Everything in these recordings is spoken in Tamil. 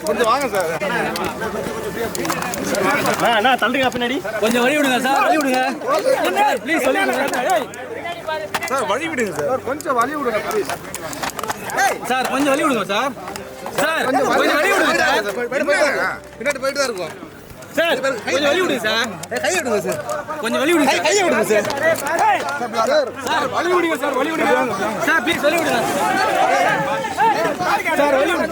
கொஞ்சம் வாங்க சார். தள்ளுங்க பின்னாடி கொஞ்சம் வழி விடுங்க சார். வழி விடுங்க ப்ளீஸ். சார் வழி விடுங்க சார். கொஞ்சம் வழி விடுங்க ப்ளீஸ். சார் கொஞ்சம் வழி விடுங்க சார். சார் கொஞ்சம் வழி விடுங்க சார். பின்னாடி போயிட்டு தான் இருக்கும் சார். கொஞ்சம் வழி விடுங்க சார். கை விடுங்க சார். கொஞ்சம் வழி விடுங்க. கையை விடுங்க சார். சார் வழி விடுங்க சார். வழி விடுங்க சார். ப்ளீஸ் வழி விடுங்க சார். வழி விடுங்க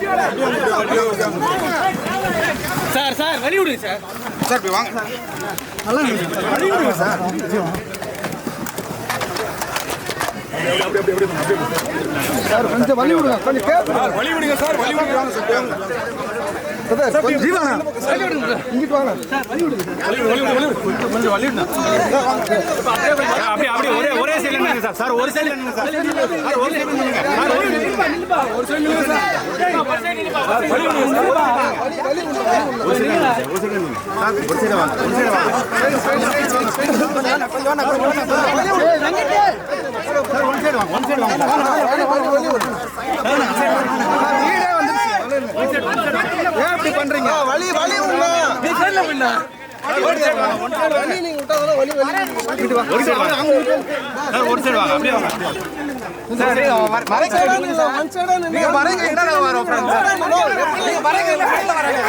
சார். சார் வழி விடுங்க சார். சார் போய் வாங்க. நல்லா வழி விடுங்க சார். சார் கொஞ்சம் வழி விடுங்க. கொஞ்சம் வழி விடுங்க சார். வழி விடுங்க சார். ஜீவானா இங்கிட்டு வாங்க சார். வழி விடுங்க. கொஞ்சம் வழி விடுங்க. அப்படியே ஒரே சைடுல நில்லுங்க சார். சார் ஒரு சைடுல நில்லுங்க சார். ஒரு சைடுல நில்லுங்க. ஒரு சைடுல நில்லுங்க சார். வழி விடுங்க சார். ஒரு சைடுல நில்லுங்க. ஒரு சைடுல நில்லுங்க சார். ஒரு சைடுல வாங்க. ஒரு சைடுல வாங்க. கொஞ்சம் வாங்க. சார் ஒன் சைடு வாங்க. ஒன் சைடு வாங்க. ஏன் இப்படி பண்றீங்க? வலி வலி உள்ள நீ சைடுல விடுங்க. வலி நீங்க விட்டாதான் வலி வலி. ஒரு சைடு வாங்க. சார் ஒரு சைடு வாங்க. அப்படியே வாங்க. சார் மறைக்கறீங்க. ஒன் சைடா நீங்க மறைங்க. என்னடா வரோம் फ्रेंड्स. நீங்க மறைங்க. சைடுல வராங்க.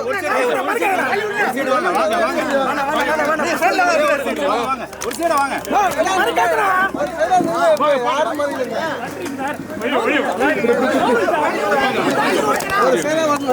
ஒரு சைடு வாங்க. வாங்க வாங்க. நீ சைடுல வாங்க. ஒரு சைடு வாங்க. மறைக்கறா. ஒரு சைடா நீங்க யாரும் மறைங்க. ஒரு சைடா வாங்க.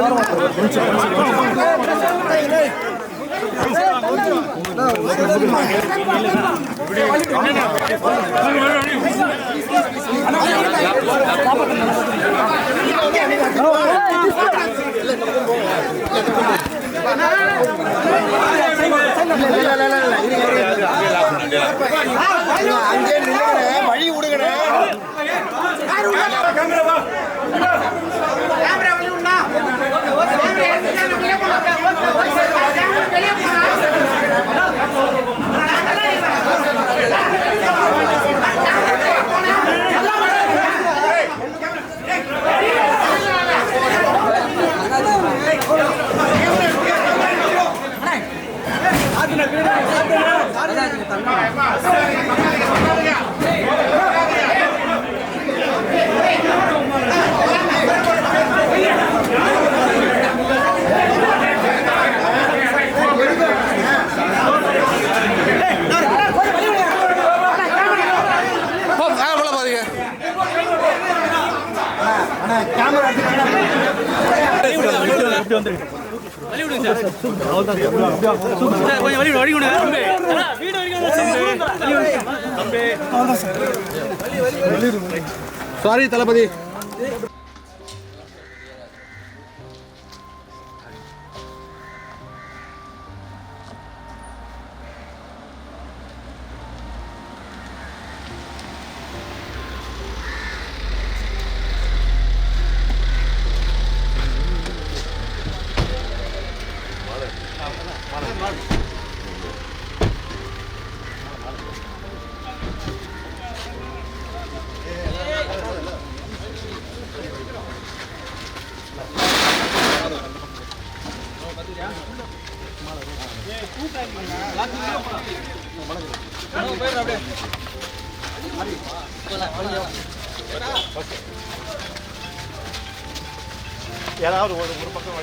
வழி விடுங்க. சாரி தளபதி. யாராவது ஒரு பக்கம்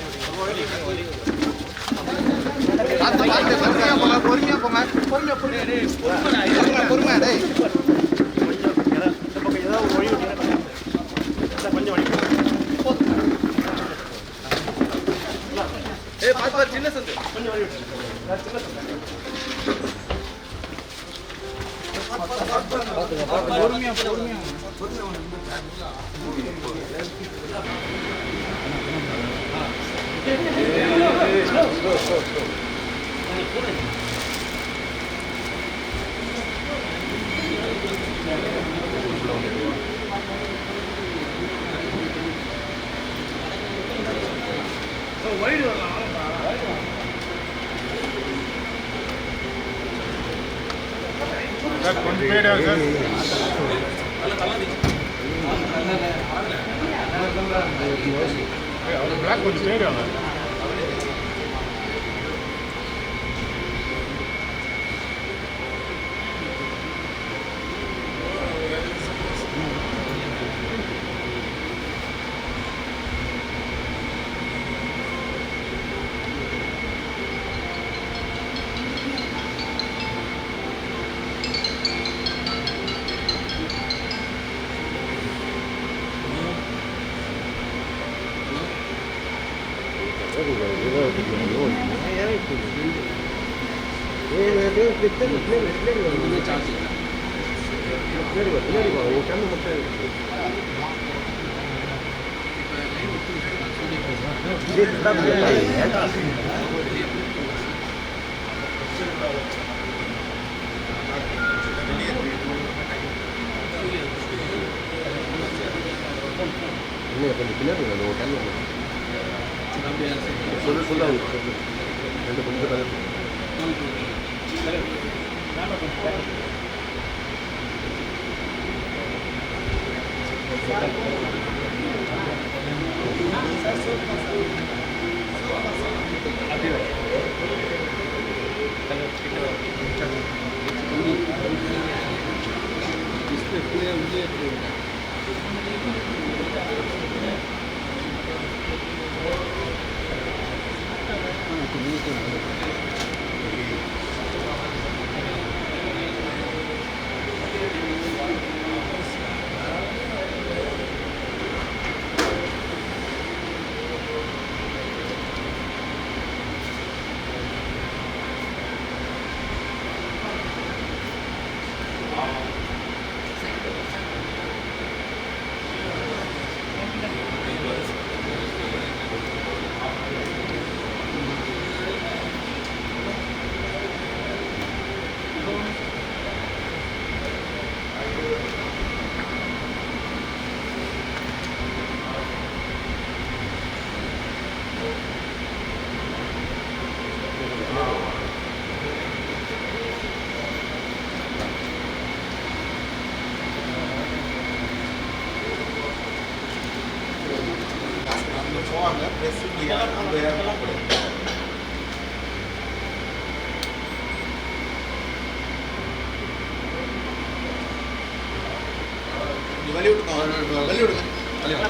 பொறுமையா போங்க பொறுமையா டேய் ஏதாவது ஒரு வழி கொஞ்சம் வழி பார்த்து சின்ன சந்து கொஞ்சம் வழி பொறுமையா கொஞ்சம் பேர் பிளாக் கொஞ்சம் பேர்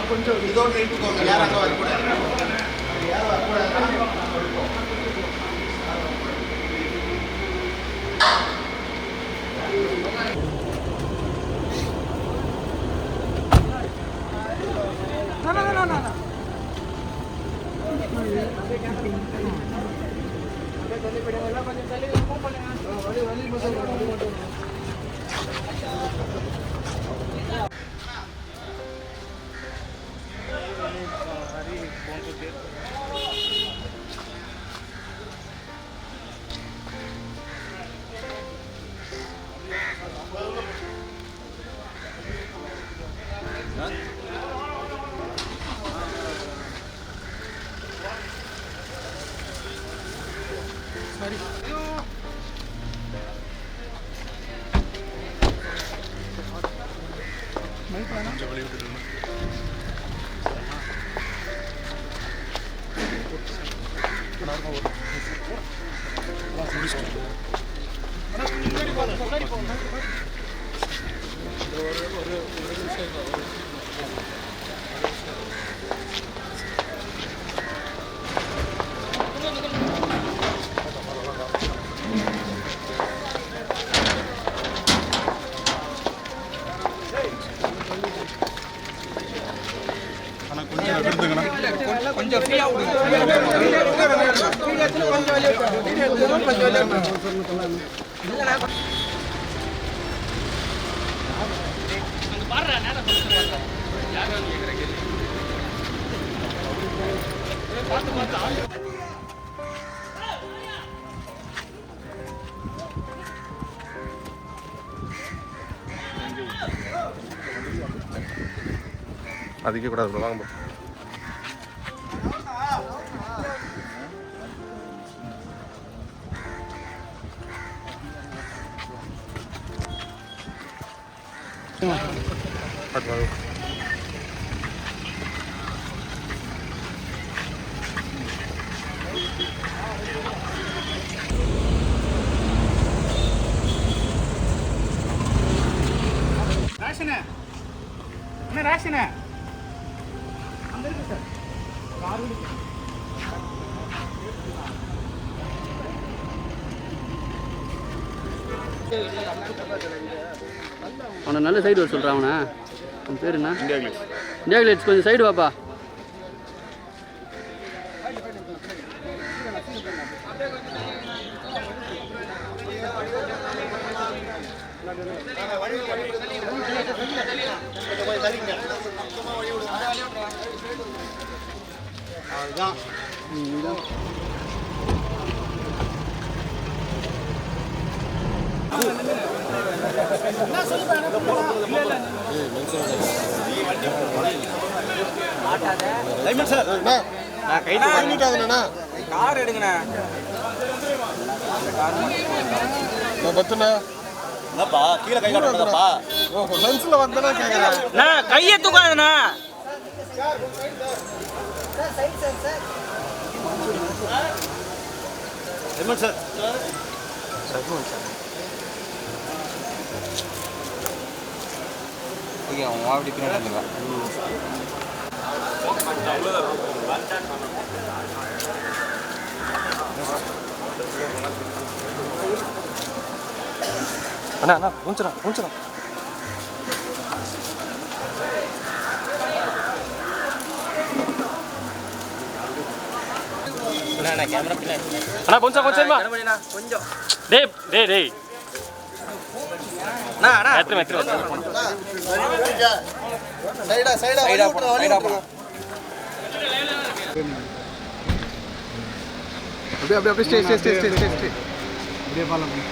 கொஞ்சம் இதோட இட்டுக்கோங்க யாராக வரக்கூடாது யாரும் வரக்கூடாது கொஞ்சம் வழி விட்டுட்டு கொஞ்சம் ஃப்ரீயா விடுங்க. அதுக்கே கூடாது வாங்க. அவனை நல்ல சைடு வர சொல்கிறான். அவன் பேர் என்ன? இந்தியா கிளேட்ஸ். கொஞ்சம் சைடு வாப்பா. கார் எடுங்கண்ணா. கீழே கை காட்டுறப்பா லென்ஸ்ல வந்தனா கேக்குறேன். கையை தூக்காதண்ணா. சார் ஓகே, அவன் அப்படி பின்னாடி வந்துடுவான். அண்ணா அண்ணா கொஞ்சம் அண்ணா கொஞ்சம் கொஞ்சம் டேய் சைடா போடு. அப்படியே ஸ்டே அப்படியே ஃபாலோ பண்ணு.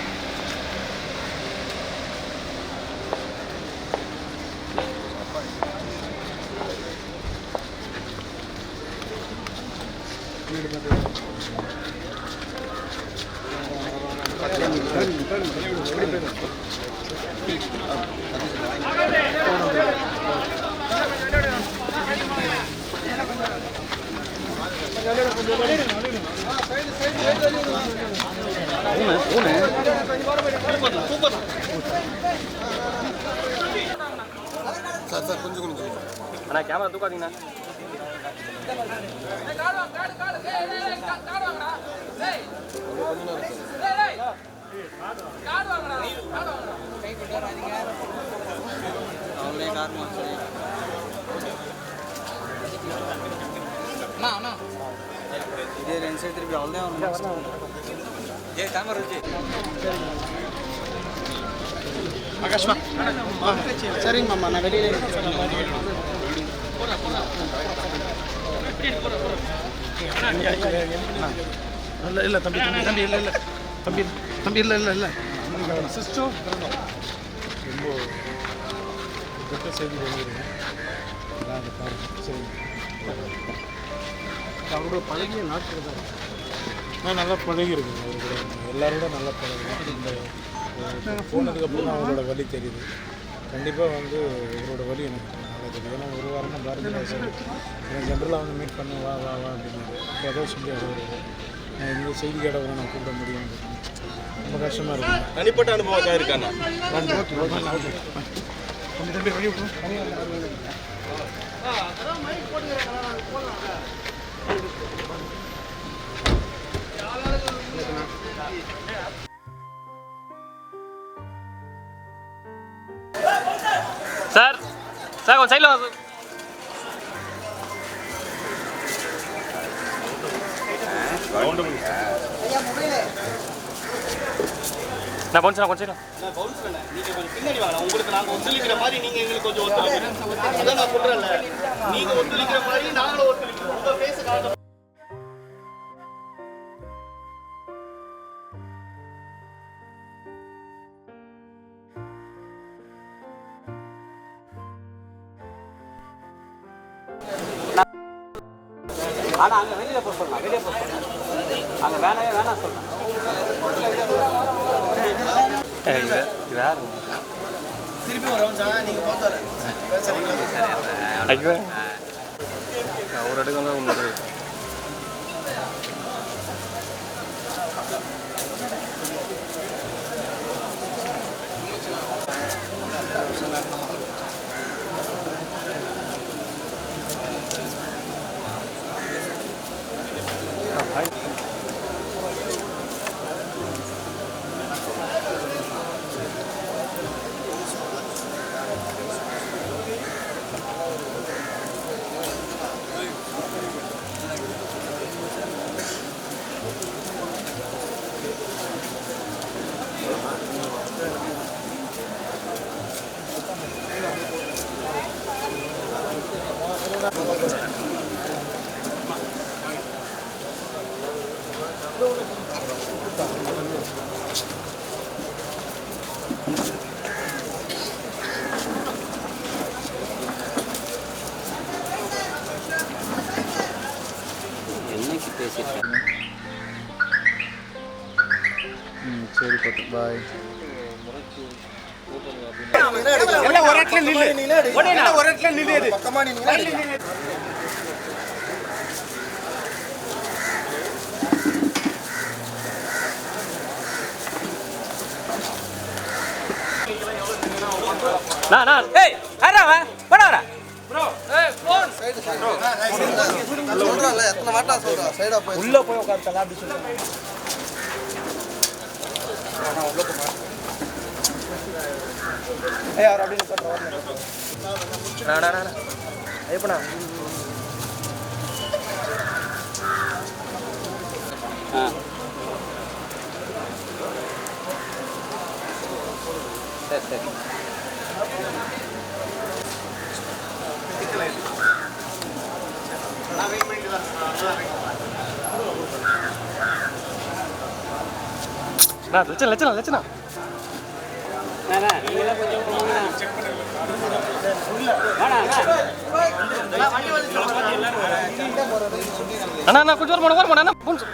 சார் கொஞ்சம் அண்ணா கேமரா தூக்காதீங்கண்ணா. இதே ரெண்டு சைடு திருப்பி அவ்வளோதான். கேமரா வச்சு ஆகாஷ்மா. சரிங்க மாமா, நான் வெளியில இல்லை தம்பி இல்லை சிஸ்டோ ரொம்ப கெட்ட செய்தி வெளியிடுங்க. சரி, அவரோட பழகிய நாட்கள் தான். நான் நல்லா பழகிருக்கேன் அவர் கூட, எல்லாரோட நல்லா பழகுவேன். இந்த போனதுக்கப்புறம் தான் அவரோட வழி தெரியுது. கண்டிப்பாக வந்து இவரோட வழி எனக்கு நல்லா தெரியும். ஏன்னா ஒரு வாரமாக பாரதிய சார் எனக்கு ஜென்ரலாக வந்து மீட் பண்ண வா வா வா அப்படின்னாரு. ஏதோ சொல்லி அது இந்த செய்தி கேட்டவரை நான் கூப்பிட முடியும், ரொம்ப கஷ்டமாக இருக்கும். தனிப்பட்ட அனுபவம் இருக்காண்ணா. சார் சார் கொஞ்சம் சைடில் வாங்க நான் கொஞ்சம் பின்னாடி வாங்க. உங்களுக்கு நாங்கள் ஒத்துழைக்கிற மாதிரி நீங்கள் எங்களுக்கு கொஞ்சம் ஒத்துழைக்கணும். அதான் நான் சொல்கிறேன்ல, நீங்கள் ஒத்துழைக்கிற மாதிரி நாங்களும் ஒத்துழைக்கிறோம். உங்கள் பேச காரணம் ஆனால் அங்கே வெளியில் போக சொல்லலாம், வெளியே போக சொல்லலாம், அங்கே வேணாம் சொல்லலாம். திருப்பி வரோம் சார். நீங்கள் பார்த்தாரு ஐயோ ஒரு இடத்துல தான் உன்னோட என்னைக்கு பேசியிருக்கேன். சரி பார்த்து பாய். எல்லாம் ஒரு இடத்துல நில்லு, எல்லாம் ஒரு இடத்துல நில்லு. பக்கமாக நீங்கள் நான் ஏய் யாரா அவன்? போடா வரா. சொல்கிறேன்ல, எத்தனை வாட்டா சொல்கிறேன். சைடாக போய் உள்ள போய் உட்காந்துக்கலாம் அப்படி சொல்லுங்க. ஏய் அவர் அப்படின்னு சொல்றாரு. ஐயப்பனா சரி சரி. லட்சணா அண்ணா கொஞ்சம் வர போன அண்ணா கொஞ்சம்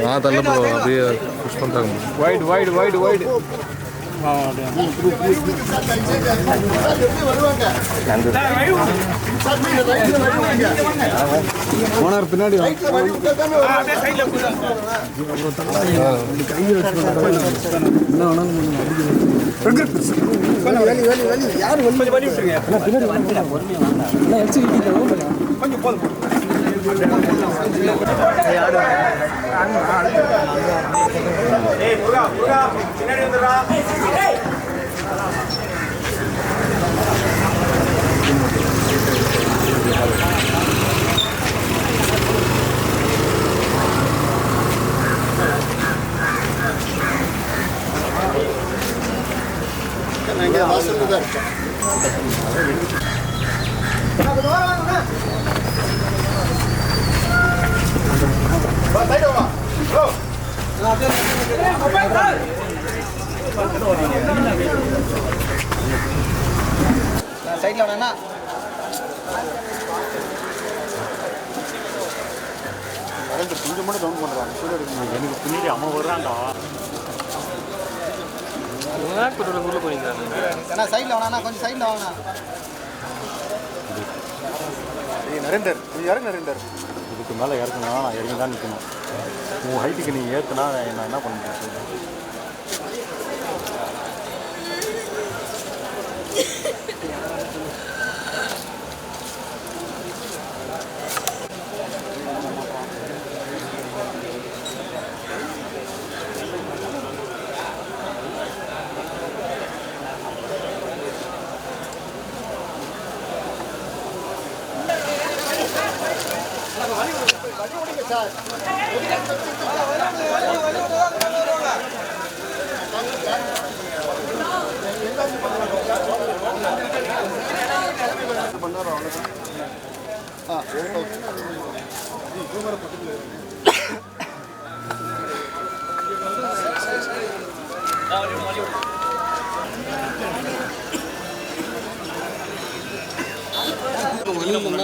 நான் தள்ள போகிறோம், அப்படியே புஷ் பண்ணுறாங்க. Wide wide wide wide. Owner பின்னாடி கொஞ்சம் போதும். ஏய் முருகா முருகா பின்னாடி வந்துடா. சைட்ல வேணா கொஞ்சம் மட்டும் டவுன் பண்ணுறாங்க எனக்கு பின்னாடி அம்மா வர்றாண்டா உள்ள போறீங்க சைட்ல வேணா கொஞ்சம் சைட்ல வேணா நரேந்தர் கொஞ்சம் இறங்க நரேந்தர் இதுக்கு மேலே இறக்கணும் நான் இறங்கி தான் நிற்கணும் உன் ஹைட்டுக்கு நீ ஏற்றுனா நான் என்ன பண்ண முடியும்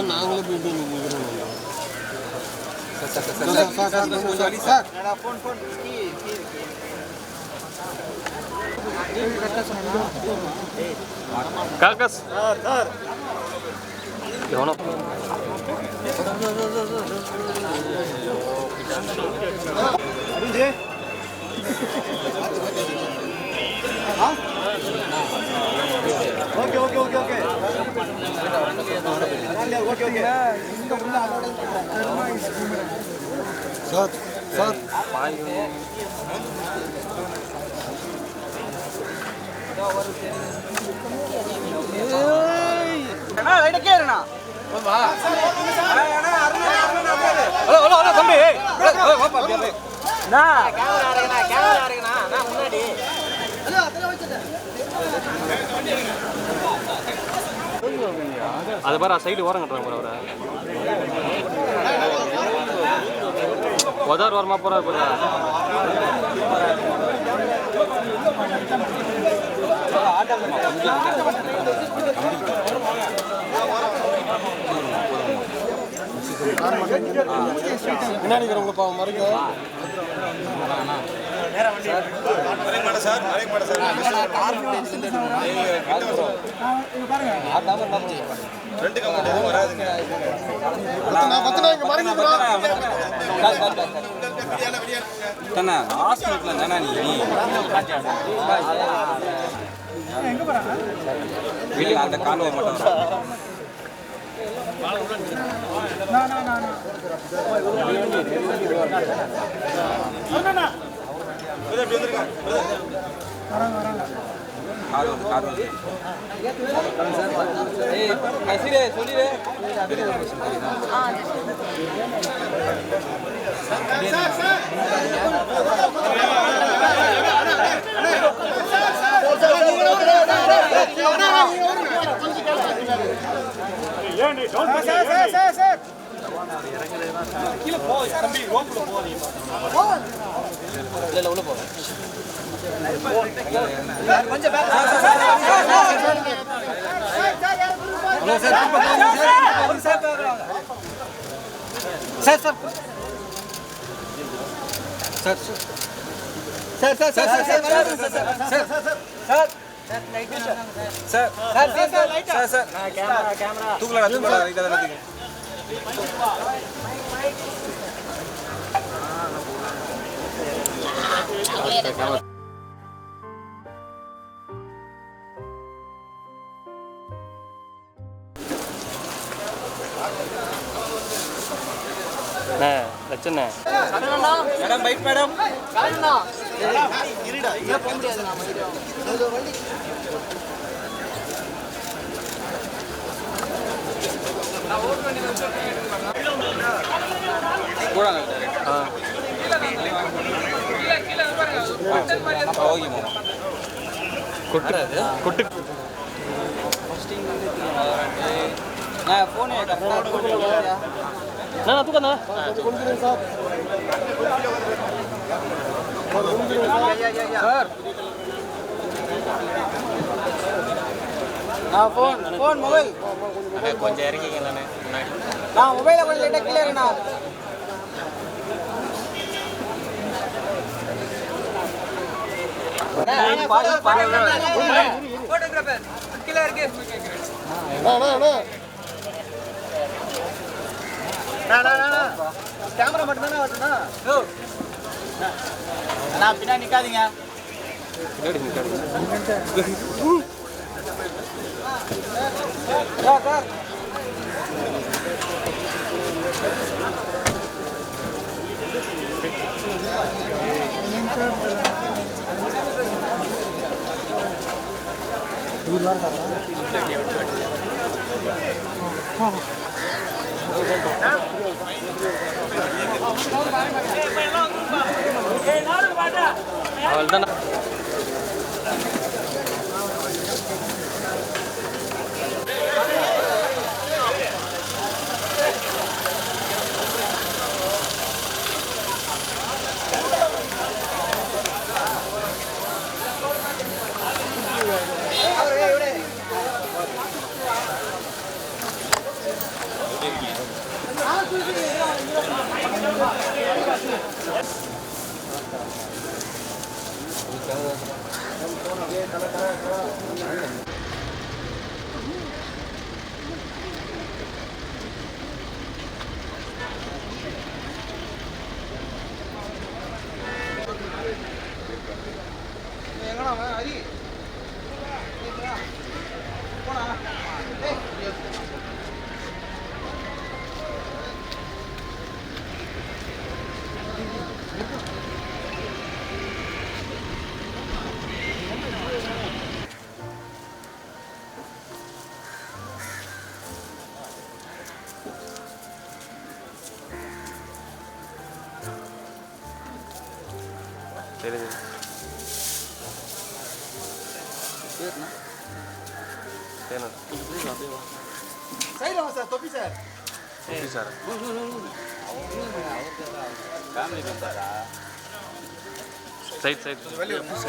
நாங்களும் போயிட்டு காக்கஸ் எவனோ okay okay okay okay okay okay sir sir hello hello hello தம்பி அது பாரு சைடு ஓரம் கட்டுறாங்க அவரை உதார் வரமா போறாரு பாரு முன்னாடி இருக்கிறவங்க பாவம் மறைக்கும் அந்த காணொலி மட்டும் லட்சண்ணே மேடம் பைக் மேடம் கொட்டு தூக்கண்ணா சார் ஃபோன் மொபைல் கொஞ்சம் இறக்கிங்கண்ணே நான் மொபைலை கொஞ்சம் லைட்டாக கீழே இருக்கண்ணா போட்டோகிராஃபர் கீழே இருக்கு கேமரா மட்டும் தானே வரணும்னா நான் பின்னாடி நிற்காதீங்க சார் அவ்வளோதான் சரி சைடு வாங்க சார் தொப்பி sir okay sir side side வெளிய விடுங்க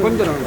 கொஞ்சம்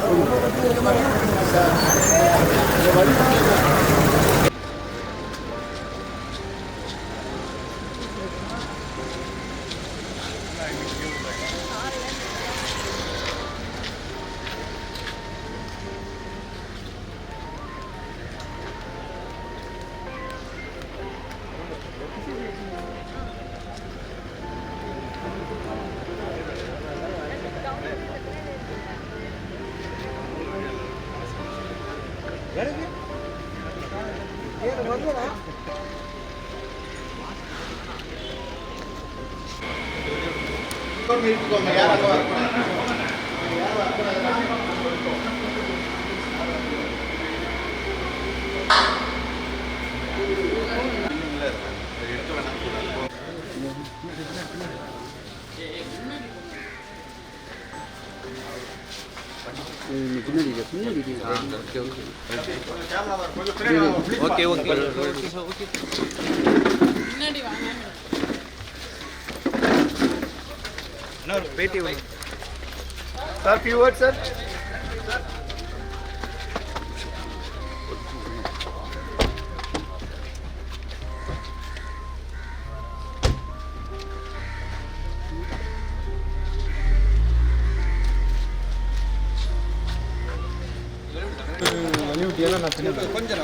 ஓகே ஓகே பேட்டி சார் ஃபியூ வேர்ட்ஸ் சார். கொஞ்சம்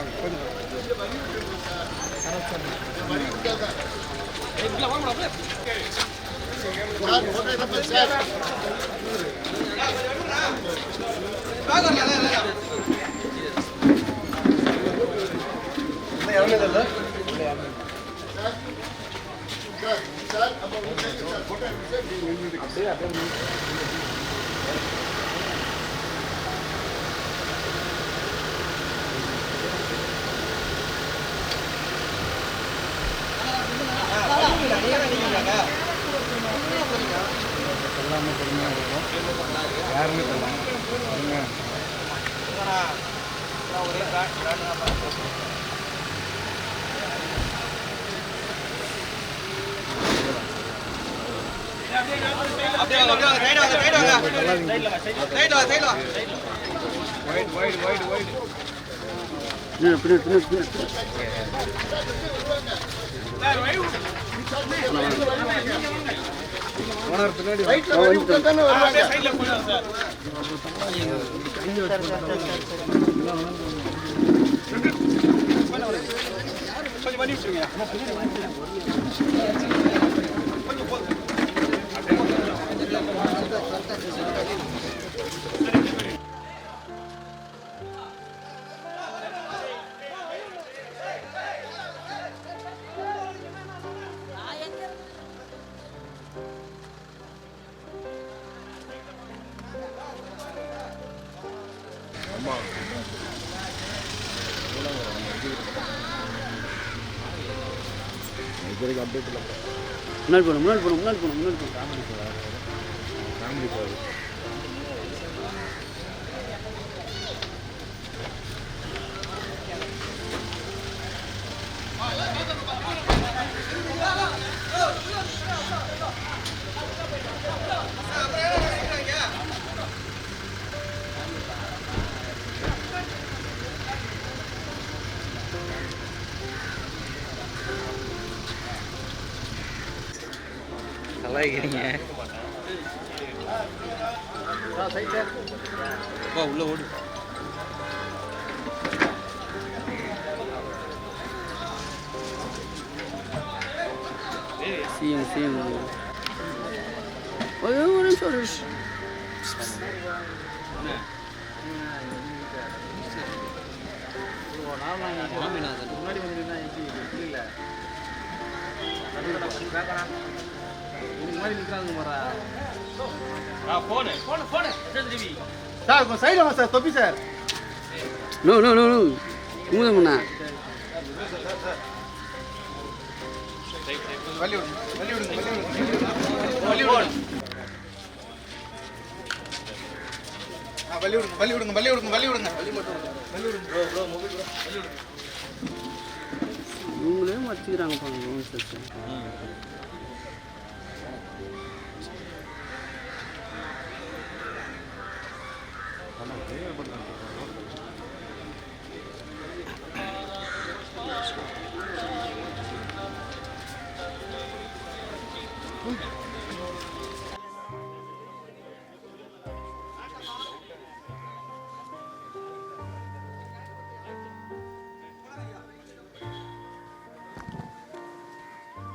எல்லாமே பொறுமையாக இருக்கும். யாருமே சொல்லலாம் முன்னாடி போகணும். உள்ள ஓடு. சிஎம் ஒரு நிமிஷம். முன்னாடி வந்து இல்லை சார் சைடு வாங்க சார். தொப்பி சார். நோ மூதமுண்ணா வலி விடுங்க. இவங்களே வச்சுக்கிறாங்க பாருங்க.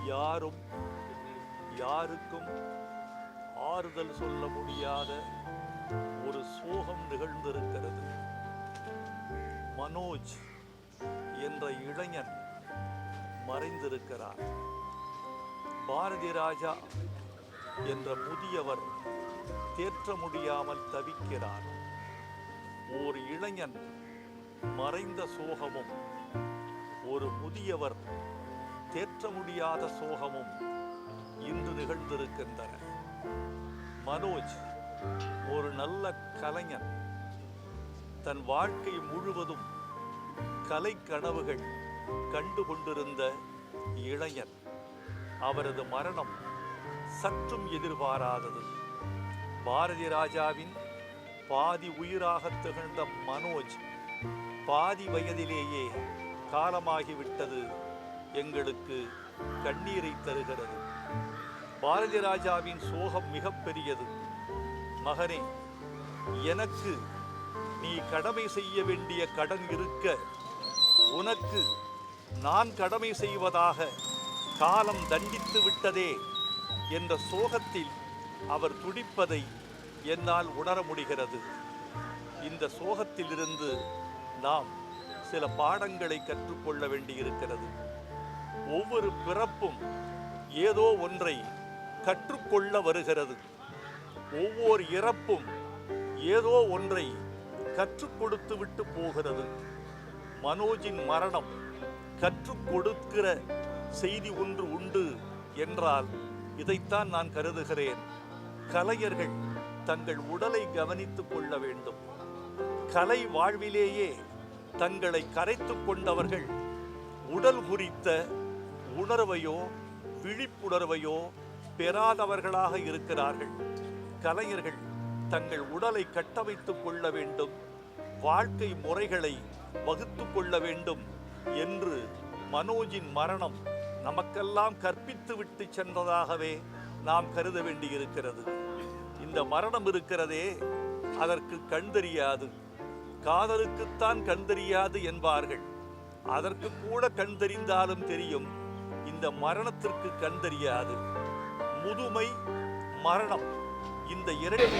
யாரும் யாருக்கும் ஆறுதல் சொல்ல முடியாத ஒரு சோகம் நிகழ்ந்திருக்கிறது. மனோஜ் என்ற இளைஞன் மறைந்திருக்கிறார். பாரதி ராஜா என்ற முதியவர் தேற்ற முடியாமல் தவிக்கிறார். ஓர் இளைஞன் மறைந்த சோகமும் ஒரு முதியவர் தேற்ற முடியாத சோகமும் இன்று நிகழ்ந்திருக்கின்றன. மனோஜ் ஒரு நல்ல கலைஞன். தன் வாழ்க்கை முழுவதும் கலை கனவுகள் கண்டு கொண்டிருந்த இளைஞன். அவரது மரணம் சற்றும் எதிர்பாராதது. பாரதி ராஜாவின் பாதி உயிராக திகழ்ந்த மனோஜ் பாதி வயதிலேயே காலமாகிவிட்டது எங்களுக்கு கண்ணீரை தருகிறது. பாரதி ராஜாவின் சோகம் மிகப்பெரியது. மகனே, எனக்கு நீ கடமை செய்ய வேண்டிய கடன் இருக்க உனக்கு நான் கடமை செய்வதாக காலம் தண்டித்து விட்டதே என்ற சோகத்தில் அவர் துடிப்பதை என்னால் உணர முடிகிறது. இந்த சோகத்திலிருந்து நாம் சில பாடங்களை கற்றுக்கொள்ள வேண்டியிருக்கிறது. ஒவ்வொரு பிறப்பும் ஏதோ ஒன்றை கற்றுக்கொள்ள வருகிறது. ஒவ்வொரு இறப்பும் ஏதோ ஒன்றை கற்றுக் கொடுத்து விட்டு போகிறது. மனோஜின் மரணம் கற்றுக் கொடுக்கிற செய்தி ஒன்று உண்டு என்றால் இதைத்தான் நான் கருதுகிறேன். கலைஞர்கள் தங்கள் உடலை கவனித்துக் கொள்ள வேண்டும். கலை வாழ்விலேயே தங்களை கரைத்து கொண்டவர்கள் உடல் குறித்த உணர்வையோ விழிப்புணர்வையோ பெறாதவர்களாக இருக்கிறார்கள். கலைஞர்கள் தங்கள் உடலை கட்டமைத்துக் கொள்ள வேண்டும், வாழ்க்கை முறைகளை வகுத்து கொள்ள வேண்டும் என்று மனோஜின் மரணம் நமக்கெல்லாம் கற்பித்து விட்டு சென்றதாகவே நாம் கருத வேண்டியிருக்கிறது. இந்த மரணம் இருக்கிறதே, அதற்கு கண் தெரியாது. காதலுக்குத்தான் கண் தெரியாது என்பார்கள். அதற்கு கூட கண் தெரிந்தாலும் தெரியும், இந்த மரணத்திற்கு கண் தெரியாது. முதுமை, மரணம், இந்த இரண்டு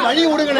வழி விடுங்க.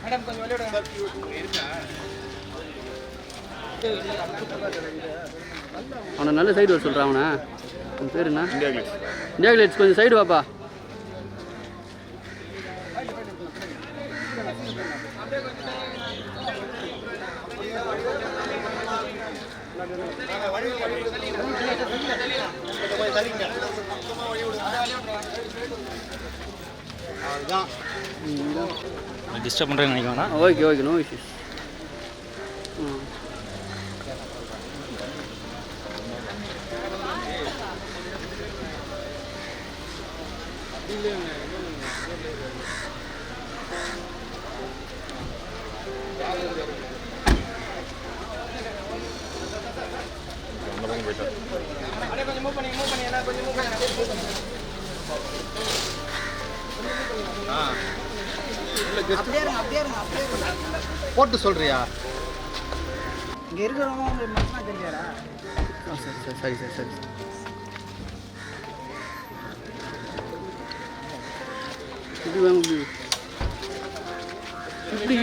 மேடம் கொஞ்சம் வெளியிடுங்க. அவனை நல்ல சைடு வர சொல்கிறான். அவனை உன் பேர் என்ன? இந்தியா கிளேட்ஸ் கொஞ்சம் சைடு வாப்பா. டிஸ்டர்ப் பண்ணுறேன்னு நினைக்கிறேன். Okay okay, no issues. கொஞ்சம் மூவ் பண்ணி கொஞ்சம் மூவ் பண்ணி போட்டு சொல்றியா? இங்க இருக்கிறவங்க உங்களுக்கு மட்டும் தெரியாதா? சரி சரி சரி. இது வேணும். இப்படி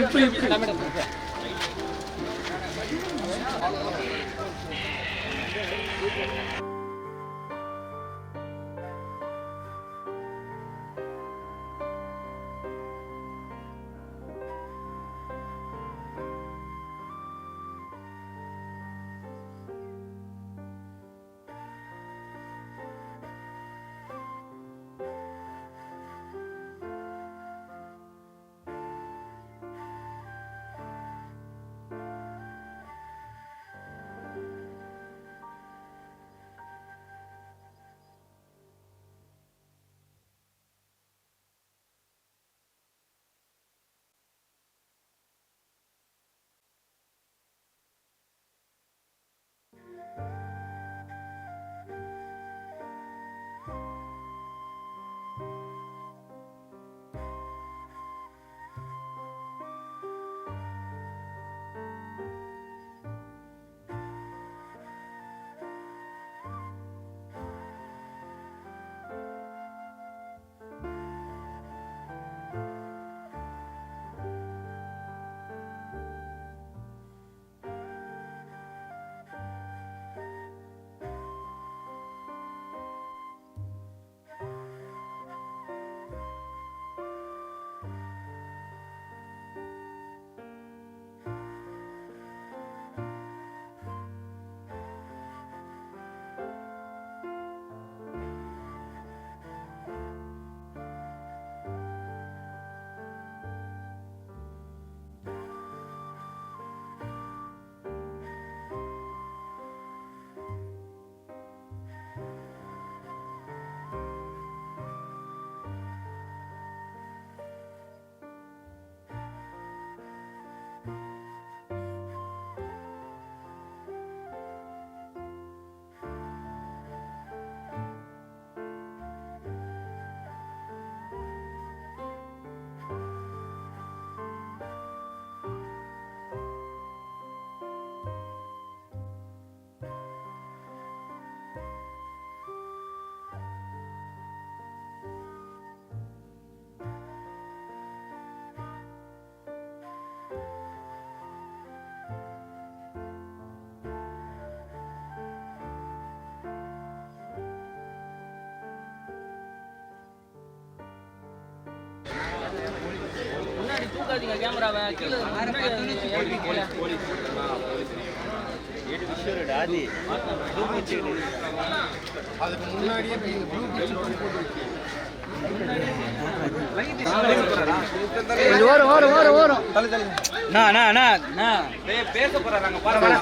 முன்னாடி தூக்காதீங்க கேமராவை. கீழே அதுக்கு முன்னாடியே கொஞ்சம் ஓரம். பேச போறாங்க பாருங்க.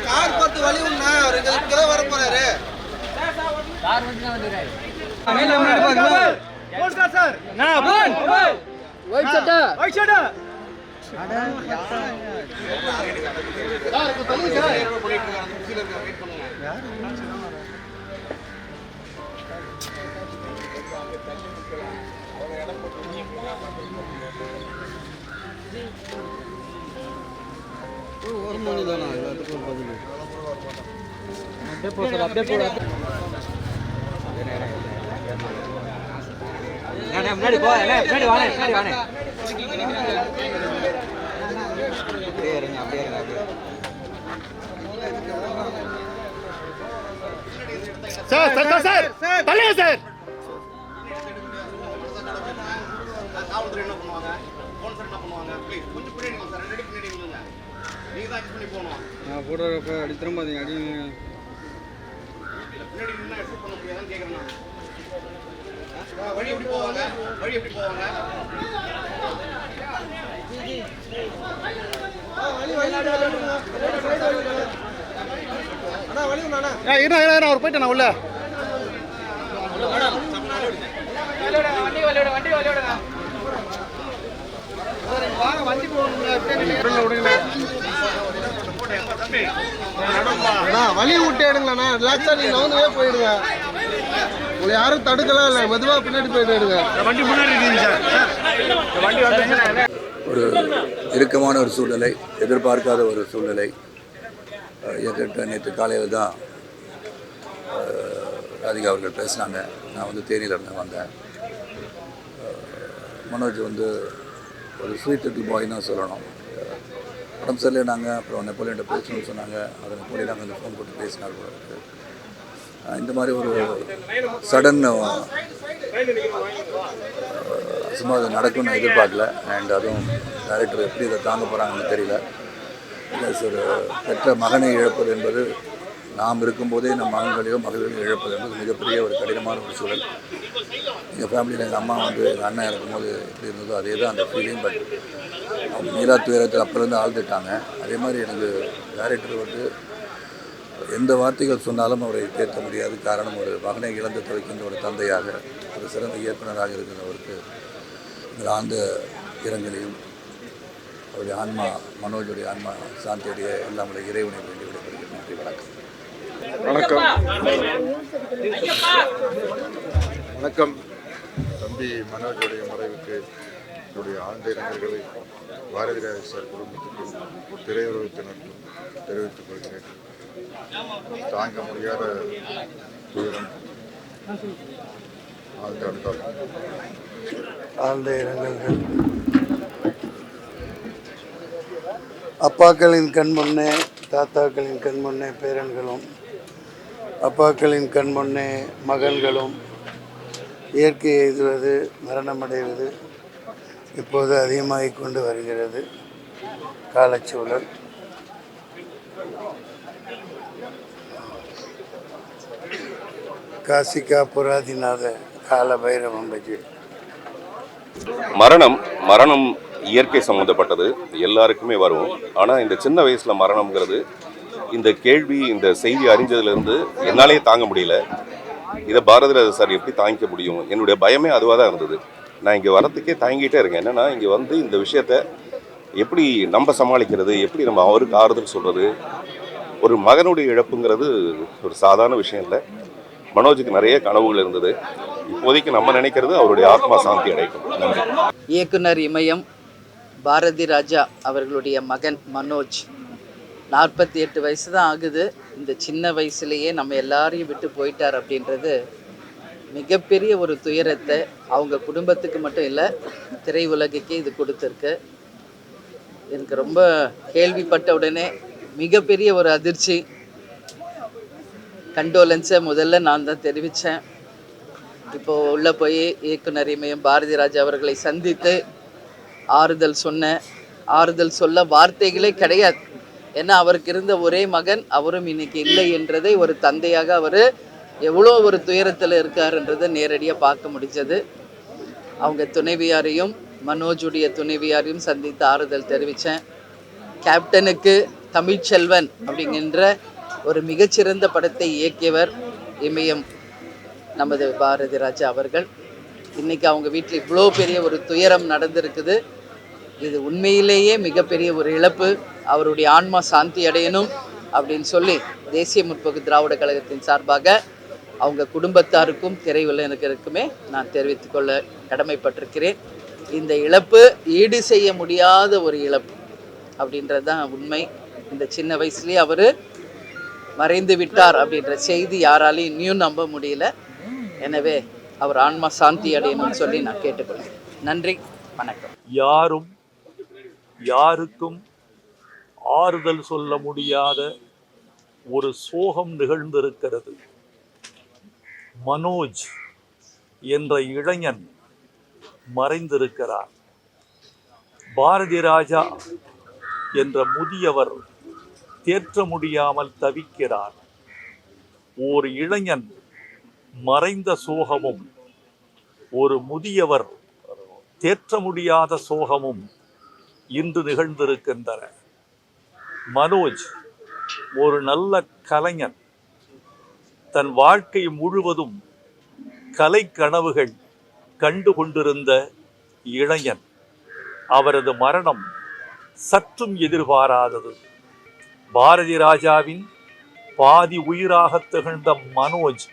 கார் பார்த்து வழி உண்ணா இங்கதான் வர போறாரு. கார் வந்து தான் வந்துறாரு. ஒயிட் சட்டை. சார் இப்ப தள்ளுங்க சார். முன்னாடி போ, முன்னாடி வாங்க, முன்னாடி வாங்க. அப்படியே இருங்க, அப்படியே இருங்க, அப்படியே. சார் தள்ளுங்க சார். காவல்துறை என்ன பண்ணுவாங்க, போலீஸ் என்ன பண்ணுவாங்க, ப்ளீஸ் கொஞ்சம் பின்னாடி சார், ரெண்டு பின்னாடி இல்லைங்க, நீங்க தான் பண்ணி போகணும். நான் போடுறப்ப அடி திரும்பாதீங்க, அடி பின்னாடி நின்னா எக்ஸப்ட் பண்ண முடியாதான்னு கேட்குறேன் நான். வழி எப்படி போவாங்க, வழி எப்படி போவாங்க? அவர் போயிட்டேன் உள்ள. வழி விட்டு எடுங்களா, ரிலாக்ஸா நீங்க நவுந்தே போயிடுங்க. உங்களை யாரும் தடுக்கலாம் இல்லை, மெதுவா பின்னாடி போயிட்டு எடுங்க. வண்டி முன்னாடி ஒரு இறுக்கமான ஒரு சூழ்நிலை, எதிர்பார்க்காத ஒரு சூழ்நிலை ஏற்பட்ட நேற்று காலையில் தான் ராதிகா அவர்கள் பேசினாங்க. நான் வந்து தேனியிலேருந்து வந்தேன். மனோஜ் வந்து ஒரு ஸ்வீட் லிட்டில் பாய்ன்னு தான் சொல்லணும். உடம்பு சரியில்லை. நாங்கள் அப்புறம் நெப்போலியன்ட்ட பேசணும்னு சொன்னாங்க. அதை நெப்போலியன் நாங்கள் அந்த ஃபோன் போட்டு பேசினார் போல இருக்குது. இந்த மாதிரி ஒரு சடன் சும்மா அது நடக்கும்னு நான் எதிர்பார்க்கல. அண்ட் அதுவும் டைரக்டர் எப்படி இதை தாங்க போகிறாங்கன்னு தெரியல. பிகாஸ் ஒரு பெற்ற மகனை இழப்பது என்பது, நாம் இருக்கும்போதே நம் மகன்களையோ மகள்களையோ இழப்பது என்பது மிகப்பெரிய ஒரு கடினமான ஒரு சூழல். எங்கள் ஃபேமிலியில் எங்கள் அம்மா வந்து எங்கள் அண்ணன் இருக்கும்போது எப்படி இருந்ததோ அதே தான் அந்த ஃபீலிங். பட் அவங்க மீரா துயரத்தில் அப்போலேருந்து ஆழ்ந்துட்டாங்க. அதே மாதிரி எனக்கு டைரக்டர் வந்து எந்த வார்த்தைகள் சொன்னாலும் அவரை தேர்த்த முடியாது. காரணம், ஒரு மகனை இழந்து தவிக்கின்ற ஒரு தந்தையாக, ஒரு சிறந்த இயக்குநராக இருக்கிறவருக்கு எங்கள் ஆழ்ந்த இரங்கலையும் அவருடைய ஆன்மா, மனோஜுடைய ஆன்மா சாந்தியுடைய எல்லாம் இறைவனை வேண்டி விடைபெறுகிறேன். நன்றி, வணக்கம். வணக்கம். தம்பி மனோஜுடைய மறைவுக்கு என்னுடைய ஆழ்ந்த இரங்கல்களை பாரதி ராஜா சார் குடும்பத்துக்கும் திரையுலகத்தினருக்கும் தெரிவித்துக் கொள்கிறேன். தாங்க முடியாத துயரம், ஆழ்ந்த இரங்கல்கள். அப்பாக்களின் கண் முன்னே, தாத்தாக்களின் கண் முன்னே பேரன்களும், அப்பாக்களின் கண் முன்னே மகன்களும் இயற்கையை எதிர்வது, மரணமடைவது இப்போது அதிகமாகிக் கொண்டு வருகிறது. காலச்சூழல் காசிகா புராதிநாத கால பைரவம் பஜி. மரணம் இயற்கை சம்மந்தப்பட்டது, எல்லாருக்குமே வரும். ஆனால் இந்த சின்ன வயசில் மரணம்ங்கிறது, இந்த கேள்வி, இந்த செய்தி அறிஞ்சதுலேருந்து என்னாலே தாங்க முடியல. இதை பாரதி ராஜா சார் எப்படி தாங்கிக்க முடியும்? என்னுடைய பயமே அதுவாக தான் இருந்தது. நான் இங்கே வரத்துக்கே தாங்கிட்டே இருக்கேன். என்னென்னா, இங்கே வந்து இந்த விஷயத்தை எப்படி நம்ம சமாளிக்கிறது, எப்படி நம்ம அவருக்கு ஆறுதல் சொல்கிறது. ஒரு மகனுடைய இழப்புங்கிறது ஒரு சாதாரண விஷயம் இல்லை. மனோஜுக்கு நிறைய கனவுகள் இருந்தது. இப்போதைக்கு நம்ம நினைக்கிறது அவருடைய ஆத்மா சாந்தி அடைக்கும். நன்றி. இயக்குனர் இமயம் பாரதி ராஜா அவர்களுடைய மகன் மனோஜ் 48 வயசு தான் ஆகுது. இந்த சின்ன வயசுலேயே நம்ம எல்லாரையும் விட்டு போயிட்டார் அப்படின்றது மிகப்பெரிய ஒரு துயரத்தை அவங்க குடும்பத்துக்கு மட்டும் இல்லை, திரையுலகுக்கே இது கொடுத்துருக்கு. எனக்கு ரொம்ப கேள்விப்பட்ட உடனே மிகப்பெரிய ஒரு அதிர்ச்சி, கண்டோலன்ஸை முதல்ல நான் தான் தெரிவித்தேன். இப்போது உள்ளே போய் இயக்குனர் இமயம் பாரதி ராஜா அவர்களை சந்தித்து ஆறுதல் சொன்னேன். ஆறுதல் சொல்ல வார்த்தைகளே கிடையாது. ஏன்னா அவருக்கு இருந்த ஒரே மகன், அவரும் இன்னைக்கு இல்லை என்றதை ஒரு தந்தையாக அவர் எவ்வளோ ஒரு துயரத்தில் இருக்காருன்றதை நேரடியாக பார்க்க முடிஞ்சது. அவங்க துணைவியாரையும் மனோஜுடைய துணைவியாரையும் சந்தித்து ஆறுதல் தெரிவித்தேன். கேப்டனுக்கு தமிழ்ச்செல்வன் அப்படிங்கின்ற ஒரு மிகச்சிறந்த படத்தை இயக்கியவர் இமயம் நமது பாரதி ராஜா அவர்கள். இன்றைக்கி அவங்க வீட்டில் இவ்வளோ பெரிய ஒரு துயரம் நடந்திருக்குது. இது உண்மையிலேயே மிகப்பெரிய ஒரு இழப்பு. அவருடைய ஆன்மா சாந்தி அடையணும் அப்படின்னு சொல்லி தேசிய முற்போக்கு திராவிட கழகத்தின் சார்பாக அவங்க குடும்பத்தாருக்கும் திரையுலகினருக்குமே நான் தெரிவித்துக்கொள்ள கடமைப்பட்டிருக்கிறேன். இந்த இழப்பு ஈடு செய்ய முடியாத ஒரு இழப்பு அப்படின்றது தான் உண்மை. இந்த சின்ன வயசுலேயே அவர் மறைந்து விட்டார் அப்படின்ற செய்தி யாராலையும் இன்னும் நம்ப முடியல. எனவே அவர் ஆன்மா சாந்தி அடையணும்னு சொல்லி நான் கேட்டுக்கிறேன். நன்றி, வணக்கம். யாரும் யாருக்கும் ஆறுதல் சொல்ல முடியாத ஒரு சோகம் நிகழ்ந்திருக்கிறது. மனோஜ் என்ற இளைஞன் மறைந்திருக்கிறார். பாரதி ராஜா என்ற முதியவர் தேற்ற முடியாமல் தவிக்கிறார். ஒரு இளைஞன் மறைந்த சோகமும் ஒரு முதியவர் தேற்ற முடியாத சோகமும் இன்று நிகழ்ந்திருக்கின்றன. மனோஜ் ஒரு நல்ல கலைஞன். தன் வாழ்க்கை முழுவதும் கலை கனவுகள் கண்டு கொண்டிருந்த இளைஞன். அவரது மரணம் சற்றும் எதிர்பாராதது. பாரதி ராஜாவின் பாதி உயிராக திகழ்ந்த மனோஜ்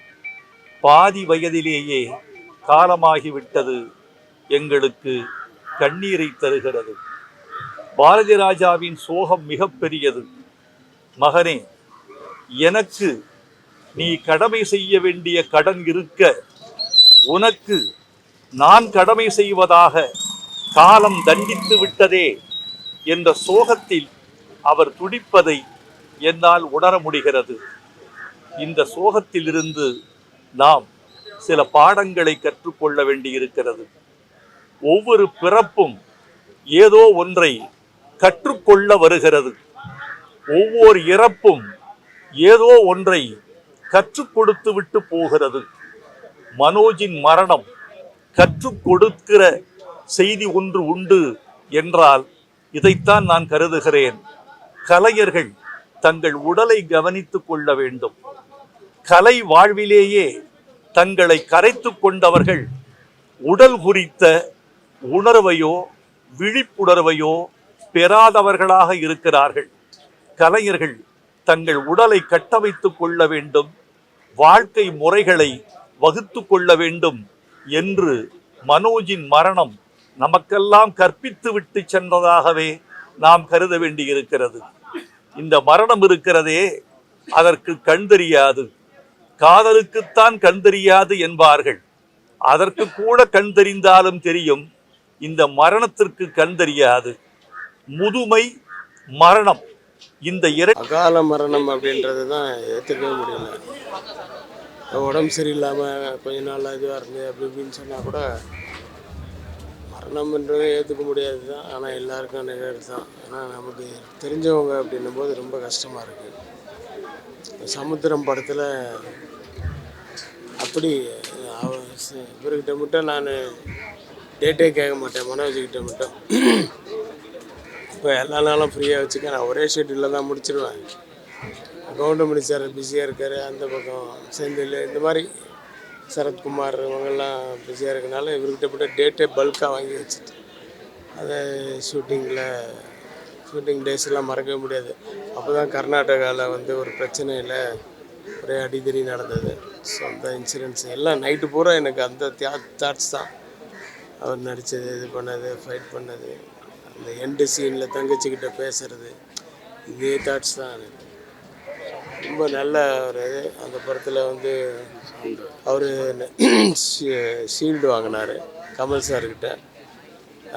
பாதி வயதிலேயே காலமாகிவிட்டது எங்களுக்கு கண்ணீரை தருகிறது. பாரதி ராஜாவின் சோகம் மிகப்பெரியது. மகனே, எனக்கு நீ கடமை செய்ய வேண்டிய கடன் இருக்க உனக்கு நான் கடமை செய்வதாக காலம் தண்டித்து விட்டதே என்ற சோகத்தில் அவர் துடிப்பதை என்னால் உணர முடிகிறது. இந்த சோகத்திலிருந்து நாம் சில பாடங்களை கற்றுக்கொள்ள வேண்டியிருக்கிறது. ஒவ்வொரு பிறப்பும் ஏதோ ஒன்றை கற்றுக்கொள்ள வருகிறது. ஒவ்வொரு இறப்பும் ஏதோ ஒன்றை கற்றுக் கொடுத்து விட்டு போகிறது. மனோஜின் மரணம் கற்றுக் கொடுக்கிற செய்தி ஒன்று உண்டு என்றால் இதைத்தான் நான் கருதுகிறேன். கலைஞர்கள் தங்கள் உடலை கவனித்துக் கொள்ள வேண்டும். கலை வாழ்விலேயே தங்களை கரைத்து கொண்டவர்கள் உடல் குறித்த உணர்வையோ விழிப்புணர்வையோ பெறாதவர்களாக இருக்கிறார்கள். கலைஞர்கள் தங்கள் உடலை கட்டமைத்துக் கொள்ள வேண்டும், வாழ்க்கை முறைகளை வகுத்து கொள்ள வேண்டும் என்று மனோஜின் மரணம் நமக்கெல்லாம் கற்பித்து விட்டு சென்றதாகவே நாம் கருத வேண்டியிருக்கிறது. இந்த மரணம் இருக்கிறதே, அதற்கு கண் தெரியாது. காதலுக்குத்தான் கண் தெரியாது என்பார்கள். அதற்கு கூட கண் தெரிந்தாலும் தெரியும், இந்த மரணத்திற்கு கண் தெரியாது. முதுமை, மரணம், இந்த அகால மரணம் அப்படின்றது தான் ஏற்றுக்கவே முடியல. உடம்பு சரியில்லாமல் கொஞ்ச நாள் இதுவாக இருந்து அப்படி இப்படின்னு சொன்னால் கூட மரணம்ன்றது ஏற்றுக்க முடியாது தான். ஆனால் எல்லாருக்கும் நிகழ்வு தான். ஆனால் நமக்கு தெரிஞ்சவங்க அப்படின்னும் போது ரொம்ப கஷ்டமாக இருக்குது. சமுத்திரம் படத்தில் அப்படி இவர்கிட்ட மட்டும் நான் டேட்டே கேட்க மாட்டேன், மனோஜ்கிட்ட மட்டும். இப்போ எல்லா நாளும் ஃப்ரீயாக வச்சுக்க, நான் ஒரே ஷெட்யூலில் தான் முடிச்சிடுவேன். கவுண்டர் மினிஸ்டர் பிஸியாக இருக்கார், அந்த பக்கம் செந்தில், இந்த மாதிரி சரத்குமார் இவங்கெல்லாம் பிஸியாக இருக்கனால இவர்கிட்ட மட்டும் டேட்டே பல்காக வாங்கி வச்சுட்டு அதை ஷூட்டிங் டேஸ்லாம் மறக்கவே முடியாது. அப்போ தான் கர்நாடகாவில் வந்து ஒரு பிரச்சனையில் ஒரே அடிதடி நடந்தது. ஸோ அந்த இன்சிடென்ட்ஸ் எல்லாம் நைட்டு பூரா எனக்கு அந்த தாட்ஸ் தான். அவர் நடித்தது, இது பண்ணது, ஃபைட் பண்ணது, அந்த எண்டு சீனில் தங்கச்சிக்கிட்ட பேசுகிறது, இதே தாட்ஸ் தான் எனக்கு. ரொம்ப நல்ல ஒரு இது. அந்த படத்தில் வந்து அவர் ஷீல்டு வாங்கினார் கமல் சார்கிட்ட.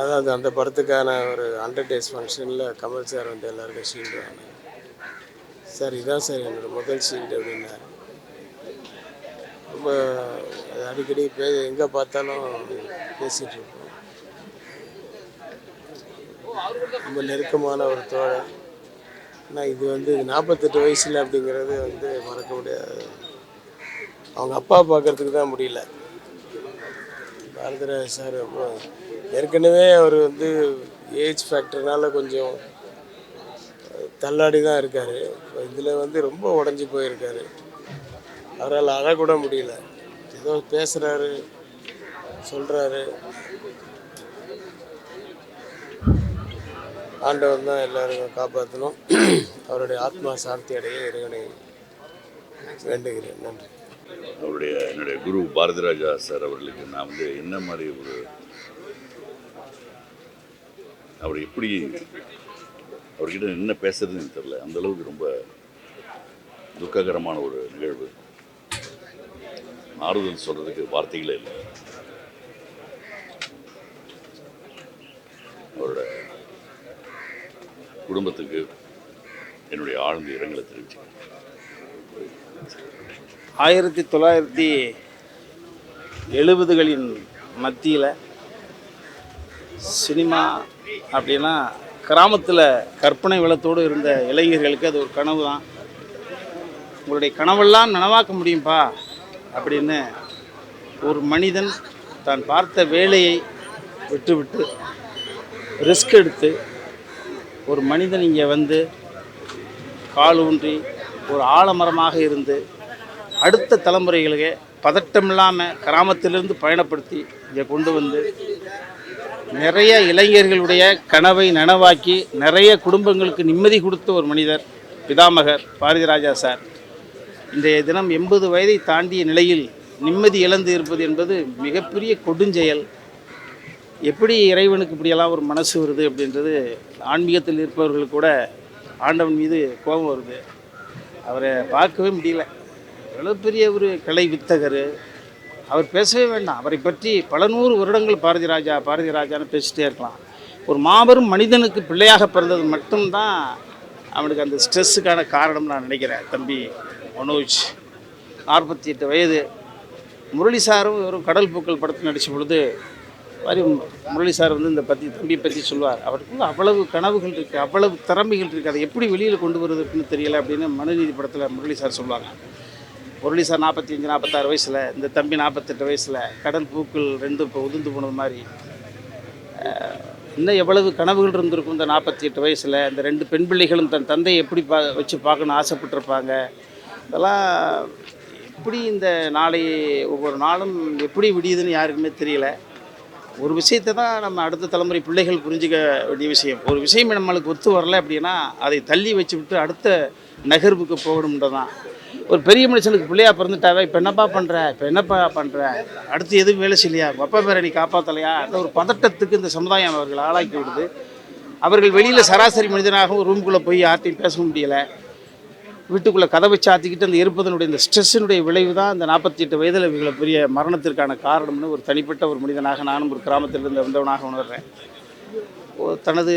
அதாவது அந்த படத்துக்கான ஒரு 100 days ஃபங்க்ஷனில் கமல் சார் வந்து எல்லாருக்கும் ஷீல்டு வாங்கினார். சார் இதான் சார் என்னோடய முதல் ஷீல்டு அப்படின்னாரு. ரொம்ப அடிக்கடி எங்கே பார்த்தாலும் பேசிகிட்டு இருப்போம். ரொம்ப நெருக்கமான ஒரு தோழர். ஆனால் இது வந்து 48 வயசில் அப்படிங்கிறது வந்து மறக்க முடியாது. அவங்க அப்பா பார்க்குறதுக்கு தான் முடியல. பாரதிராஜ் சார் ஏற்கனவே அவர் வந்து ஏஜ் ஃபேக்டர்னால கொஞ்சம் தள்ளாடி தான் இருக்கார். இதில் வந்து ரொம்ப உடஞ்சி போயிருக்காரு. அவரால் அழக்கூட முடியல. ஏதோ பேசுகிறாரு, சொல்கிறாரு. ஆண்டவன் தான் எல்லாருக்கும் காப்பாற்றணும். அவருடைய ஆத்மா சாந்தி அடைய இறைவனை வேண்டுகிறேன். நன்றி. என்னுடைய குரு பாரதிராஜா சார் அவர்களுக்கு நான் வந்து என்ன மாதிரி அவர் எப்படி அவர்கிட்ட என்ன பேசுறதுன்னு தெரியல. அந்த அளவுக்கு ரொம்ப துக்ககரமான ஒரு நிகழ்வு. ஆறுதல் சொல்றதுக்கு வார்த்தைகளே இல்லை. அவரோட குடும்பத்துக்கு என்னுடைய ஆழ்ந்த இரங்கலை தெரிவிச்சுக்கிறேன். 1970களின் மத்தியில் சினிமா அப்படின்னா கிராமத்தில் கற்பனை வளத்தோடு இருந்த இளைஞர்களுக்கு அது ஒரு கனவு தான். உங்களுடைய கனவெல்லாம் நனவாக்க முடியும்பா அப்படின்னு ஒரு மனிதன் தான் பார்த்த வேலையை விட்டுவிட்டு ரிஸ்க் எடுத்து ஒரு மனிதன் இங்கே வந்து கால் ஊன்றி ஒரு ஆலமரமாக இருந்து அடுத்த தலைமுறைகளுக்கு பதட்டம் இல்லாமல் கிராமத்திலிருந்து பயணப்படுத்தி இங்கே கொண்டு வந்து நிறைய இளைஞர்களுடைய கனவை நனவாக்கி நிறைய குடும்பங்களுக்கு நிம்மதி கொடுத்த ஒரு மனிதர் பிதாமகர் பாரதிராஜா சார். இன்றைய தினம் 80 வயதை தாண்டிய நிலையில் நிம்மதி இழந்து இருப்பது என்பது மிகப்பெரிய கொடுஞ்செயல். எப்படி இறைவனுக்கு இப்படியெல்லாம் ஒரு மனசு வருது அப்படின்றது ஆன்மீகத்தில் இருப்பவர்கள் கூட ஆண்டவன் மீது கோபம் வருது. அவரை பார்க்கவே முடியல. எவ்வளோ பெரிய ஒரு கலை வித்தகர். அவர் பேசவே வேண்டாம். அவரை பற்றி பல 100 வருடங்கள் பாரதிராஜான்னு பேசிட்டே இருக்கலாம். ஒரு மாபெரும் மனிதனுக்கு பிள்ளையாக பிறந்தது மட்டும்தான் அவனுக்கு அந்த ஸ்ட்ரெஸ்ஸுக்கான காரணம் நான் நினைக்கிறேன். தம்பி மனோஜ் 48 வயது. முரளி சாரும் ஒரு கடல் பூக்கள் படத்தில் நடித்த பொழுது மாதிரி முரளி சார் வந்து இந்த தம்பியை பற்றி சொல்லுவார். அவருக்குள்ள அவ்வளவு கனவுகள் இருக்குது, அவ்வளவு திறமைகள் இருக்குது, அதை எப்படி வெளியில் கொண்டு வருவதுன்னு தெரியலை அப்படின்னு மனுநீதி படத்தில் முரளி சார் சொல்லுவாங்க. முரளி சார் 45-46 வயசில், இந்த தம்பி 48 வயசில் கடல் பூக்கள் 2 இப்போ உதிர்ந்து போனது மாதிரி இன்னும் எவ்வளவு கனவுகள் இருந்திருக்கும். இந்த 48 வயசில் இந்த 2 பெண் பிள்ளைகளும் தன் தந்தையை எப்படி வச்சு பார்க்கணுன்னு ஆசைப்பட்டிருப்பாங்க. இதெல்லாம் எப்படி இந்த நாளை ஒவ்வொரு நாளும் எப்படி விடியுதுன்னு யாருக்குமே தெரியல. ஒரு விஷயத்தை தான் நம்ம அடுத்த தலைமுறை பிள்ளைகள் புரிஞ்சிக்க வேண்டிய விஷயம். ஒரு விஷயம் நம்மளுக்கு ஒத்து வரலை அப்படின்னா அதை தள்ளி வச்சு விட்டு அடுத்த நகர்வுக்கு போகணும்ன்றதான். ஒரு பெரிய மனுஷனுக்கு பிள்ளையா பிறந்துட்டாவே இப்போ என்னப்பா பண்ணுற அடுத்து எதுவும் வேலை செய்யலையா, அப்பா பேரை நீ காப்பாற்றலையா, அந்த ஒரு பதட்டத்துக்கு இந்த சமுதாயம் அவர்கள் ஆளாக்கி விடுது. அவர்கள் வெளியில் சராசரி மனிதனாகவும் ரூமுக்குள்ளே போய் யார்ட்டையும் பேச முடியலை. வீட்டுக்குள்ளே கதவை சாத்திக்கிட்டு அந்த இருப்பதனுடைய இந்த ஸ்ட்ரெஸ்ஸினுடைய விளைவு தான் இந்த 48 வயதில் இவங்களை பெரிய மரணத்திற்கான காரணம்னு ஒரு தனிப்பட்ட ஒரு மனிதனாக நானும் ஒரு கிராமத்திலிருந்து வந்தவனாக உணர்கிறேன். தனது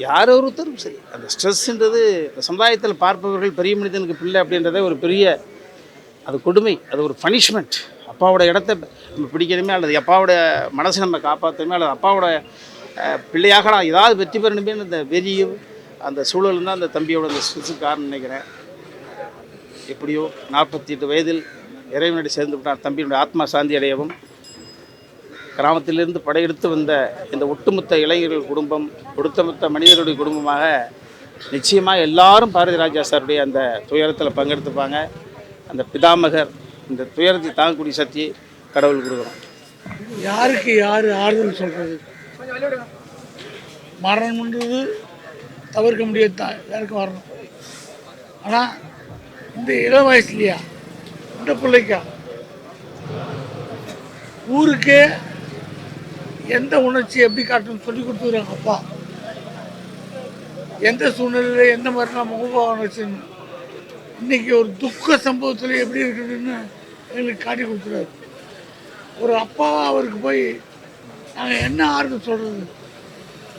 யாரோ ஒருத்தரும் சரி, அந்த ஸ்ட்ரெஸ்ஸுன்றது இந்த சமுதாயத்தில் பார்ப்பவர்கள் பெரிய மனிதனுக்கு பிள்ளை அப்படின்றதே ஒரு பெரிய அது கொடுமை, அது ஒரு பனிஷ்மெண்ட். அப்பாவோட இடத்த நம்ம பிடிக்கணுமே, அல்லது அப்பாவோட மனசை நம்ம காப்பாற்றணுமே, அல்லது அப்பாவோட பிள்ளையாக நான் ஏதாவது வெற்றி பெறணுமே அந்த வெறியும் அந்த சூழல் தான் அந்த தம்பியோட அந்த ஸ்ட்ரெஸ்ஸுக்கு காரணம் நினைக்கிறேன். எப்படியோ 48 வயதில் இறைவனடி சேர்ந்து விட்டார். தம்பியினுடைய ஆத்மா சாந்தி அடையவும், கிராமத்திலிருந்து படையெடுத்து வந்த இந்த ஒட்டுமொத்த இளைஞர்கள் குடும்பம், ஒட்டுமொத்த மனிதர்களுடைய குடும்பமாக நிச்சயமாக எல்லாரும் பாரதிராஜா சாருடைய அந்த துயரத்தில் பங்கெடுத்துப்பாங்க. அந்த பிதாமகர் இந்த துயரத்தை தாங்கக்கூடிய சக்தியை கடவுள் கொடுக்குறோம். யாருக்கு யார் ஆறுதல் சொல்கிறது? மரணம்ன்றது தவிர்க்க முடியாது தான், யாருக்கும் வரணும். ஆனால் இந்த இளம் வயசுலையா இந்த பிள்ளைக்கா ஊருக்கே எந்த உணர்ச்சி எப்படி காட்டணும்னு சொல்லி கொடுத்துருக்காங்க அப்பா. எந்த சூழ்நிலையில் எந்த மாதிரி நம்ம முகபாவனை வச்சுன்னு இன்றைக்கி ஒரு துக்க சம்பவத்தில் எப்படி இருக்குதுன்னு எங்களுக்கு காட்டி கொடுத்துருவாரு. ஒரு அப்பாவா அவருக்கு போய் நாங்கள் என்ன ஆறுதல் சொல்கிறது?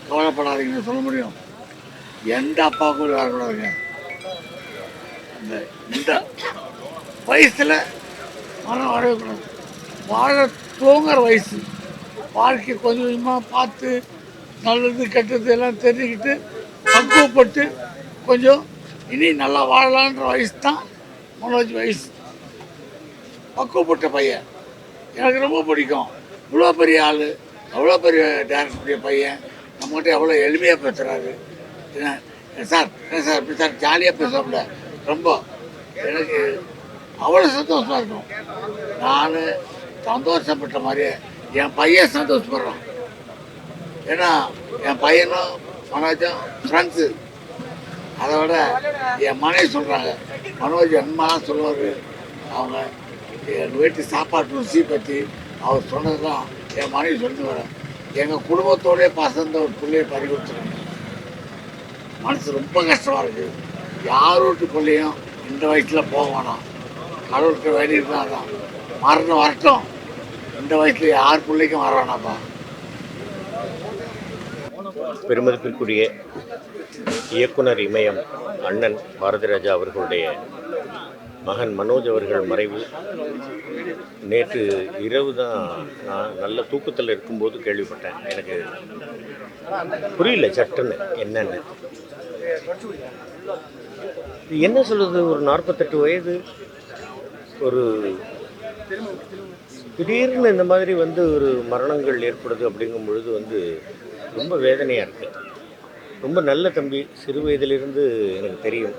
கவலைப்படாதீங்கன்னு சொல்ல முடியும். எந்த அப்பாவுக்கும் வரக்கூடாதுங்க. இந்த வயசில் மரம் வரக்கூடாது. வாழ தூங்குற வயசு, வாழ்க்கை கொஞ்சம் கொஞ்சமாக பார்த்து நல்லது கெட்டது எல்லாம் தெரிஞ்சுக்கிட்டு பக்குவப்பட்டு கொஞ்சம் இனி நல்லா வாழலான்ற வயசு தான் மனோஜ் வயசு. பக்குவப்பட்ட பையன் எனக்கு ரொம்ப பிடிக்கும். இவ்வளோ பெரிய ஆள், அவ்வளோ பெரிய டேரக்டருடைய பையன் நம்மகிட்ட எவ்வளோ எளிமையாக பேசுகிறாரு. சார் இப்படி சார் ஜாலியாக பேசல, ரொம்ப எனக்கு அவ்வளோ சந்தோஷமாக இருக்கும். நான் சந்தோஷப்பட்ட மாதிரியே என் பையன் சந்தோஷப்படுறான். ஏன்னா என் பையனும் மனோஜும் ஃப்ரெண்ட்ஸு. அதை விட என் மனைவி சொல்கிறாங்க, மனோஜ் என்னமாலாம் சொல்லுவார். அவங்க எங்கள் வீட்டு சாப்பாட்டு ருசி பற்றி அவர் சொன்னது தான் என் மனைவி சொல்லிட்டு வரேன். எங்கள் குடும்பத்தோடய பாசந்த ஒரு பிள்ளையை பறி கொடுத்துருங்க. மனசு ரொம்ப கஷ்டமாக இருக்குது. யார் வீட்டு பிள்ளையும் இந்த வயசில் போக வேணாம், கடவுளுக்கு வேண்டி இருந்தாதான் மரணம் வரட்டும். இந்த வயசில் யார் பிள்ளைக்கும் வர வேணாம்ப்பா. பெருமதிப்பிற்குரிய இயக்குனர் இமயம் அண்ணன் பாரதிராஜா அவர்களுடைய மகன் மனோஜ் அவர்கள் மறைவு நேற்று இரவு தான் நான் நல்ல தூக்கத்தில் இருக்கும்போது கேள்விப்பட்டேன். எனக்கு புரியல சட்டுன்னு என்னென்னு. என்ன சொல்கிறது, ஒரு 48 வயது, ஒரு திடீர்னு இந்த மாதிரி ஒரு மரணங்கள் ஏற்படுது அப்படிங்கும் பொழுது ரொம்ப வேதனையாக இருக்குது. ரொம்ப நல்ல தம்பி, சிறு வயதிலிருந்து எனக்கு தெரியும்.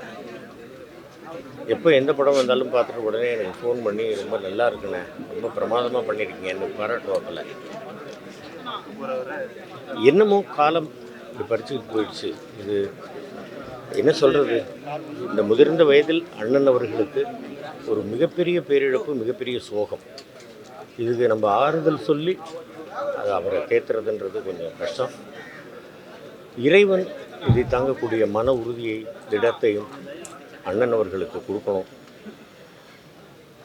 எப்போ எந்த படம் வந்தாலும் பார்த்துட்டு உடனே எனக்கு ஃபோன் பண்ணி ரொம்ப நல்லா இருக்குண்ணே, ரொம்ப பிரமாதமாக பண்ணியிருக்கீங்க, எனக்கு பாராட்டுவாப்பில். என்னமோ காலம் இப்படி படிச்சுக்கிட்டு போயிடுச்சு. இது என்ன சொல்கிறது, இந்த முதிர்ந்த வயதில் அண்ணன் அவர்களுக்கு ஒரு மிகப்பெரிய பேரிழப்பு, மிகப்பெரிய சோகம். இதுக்கு நம்ம ஆறுதல் சொல்லி அது அவரை தேத்துறதுன்றது கொஞ்சம் கஷ்டம். இறைவன் இதை தாங்கக்கூடிய மன உறுதியை, திடத்தையும் அண்ணன் அவர்களுக்கு கொடுக்கணும்.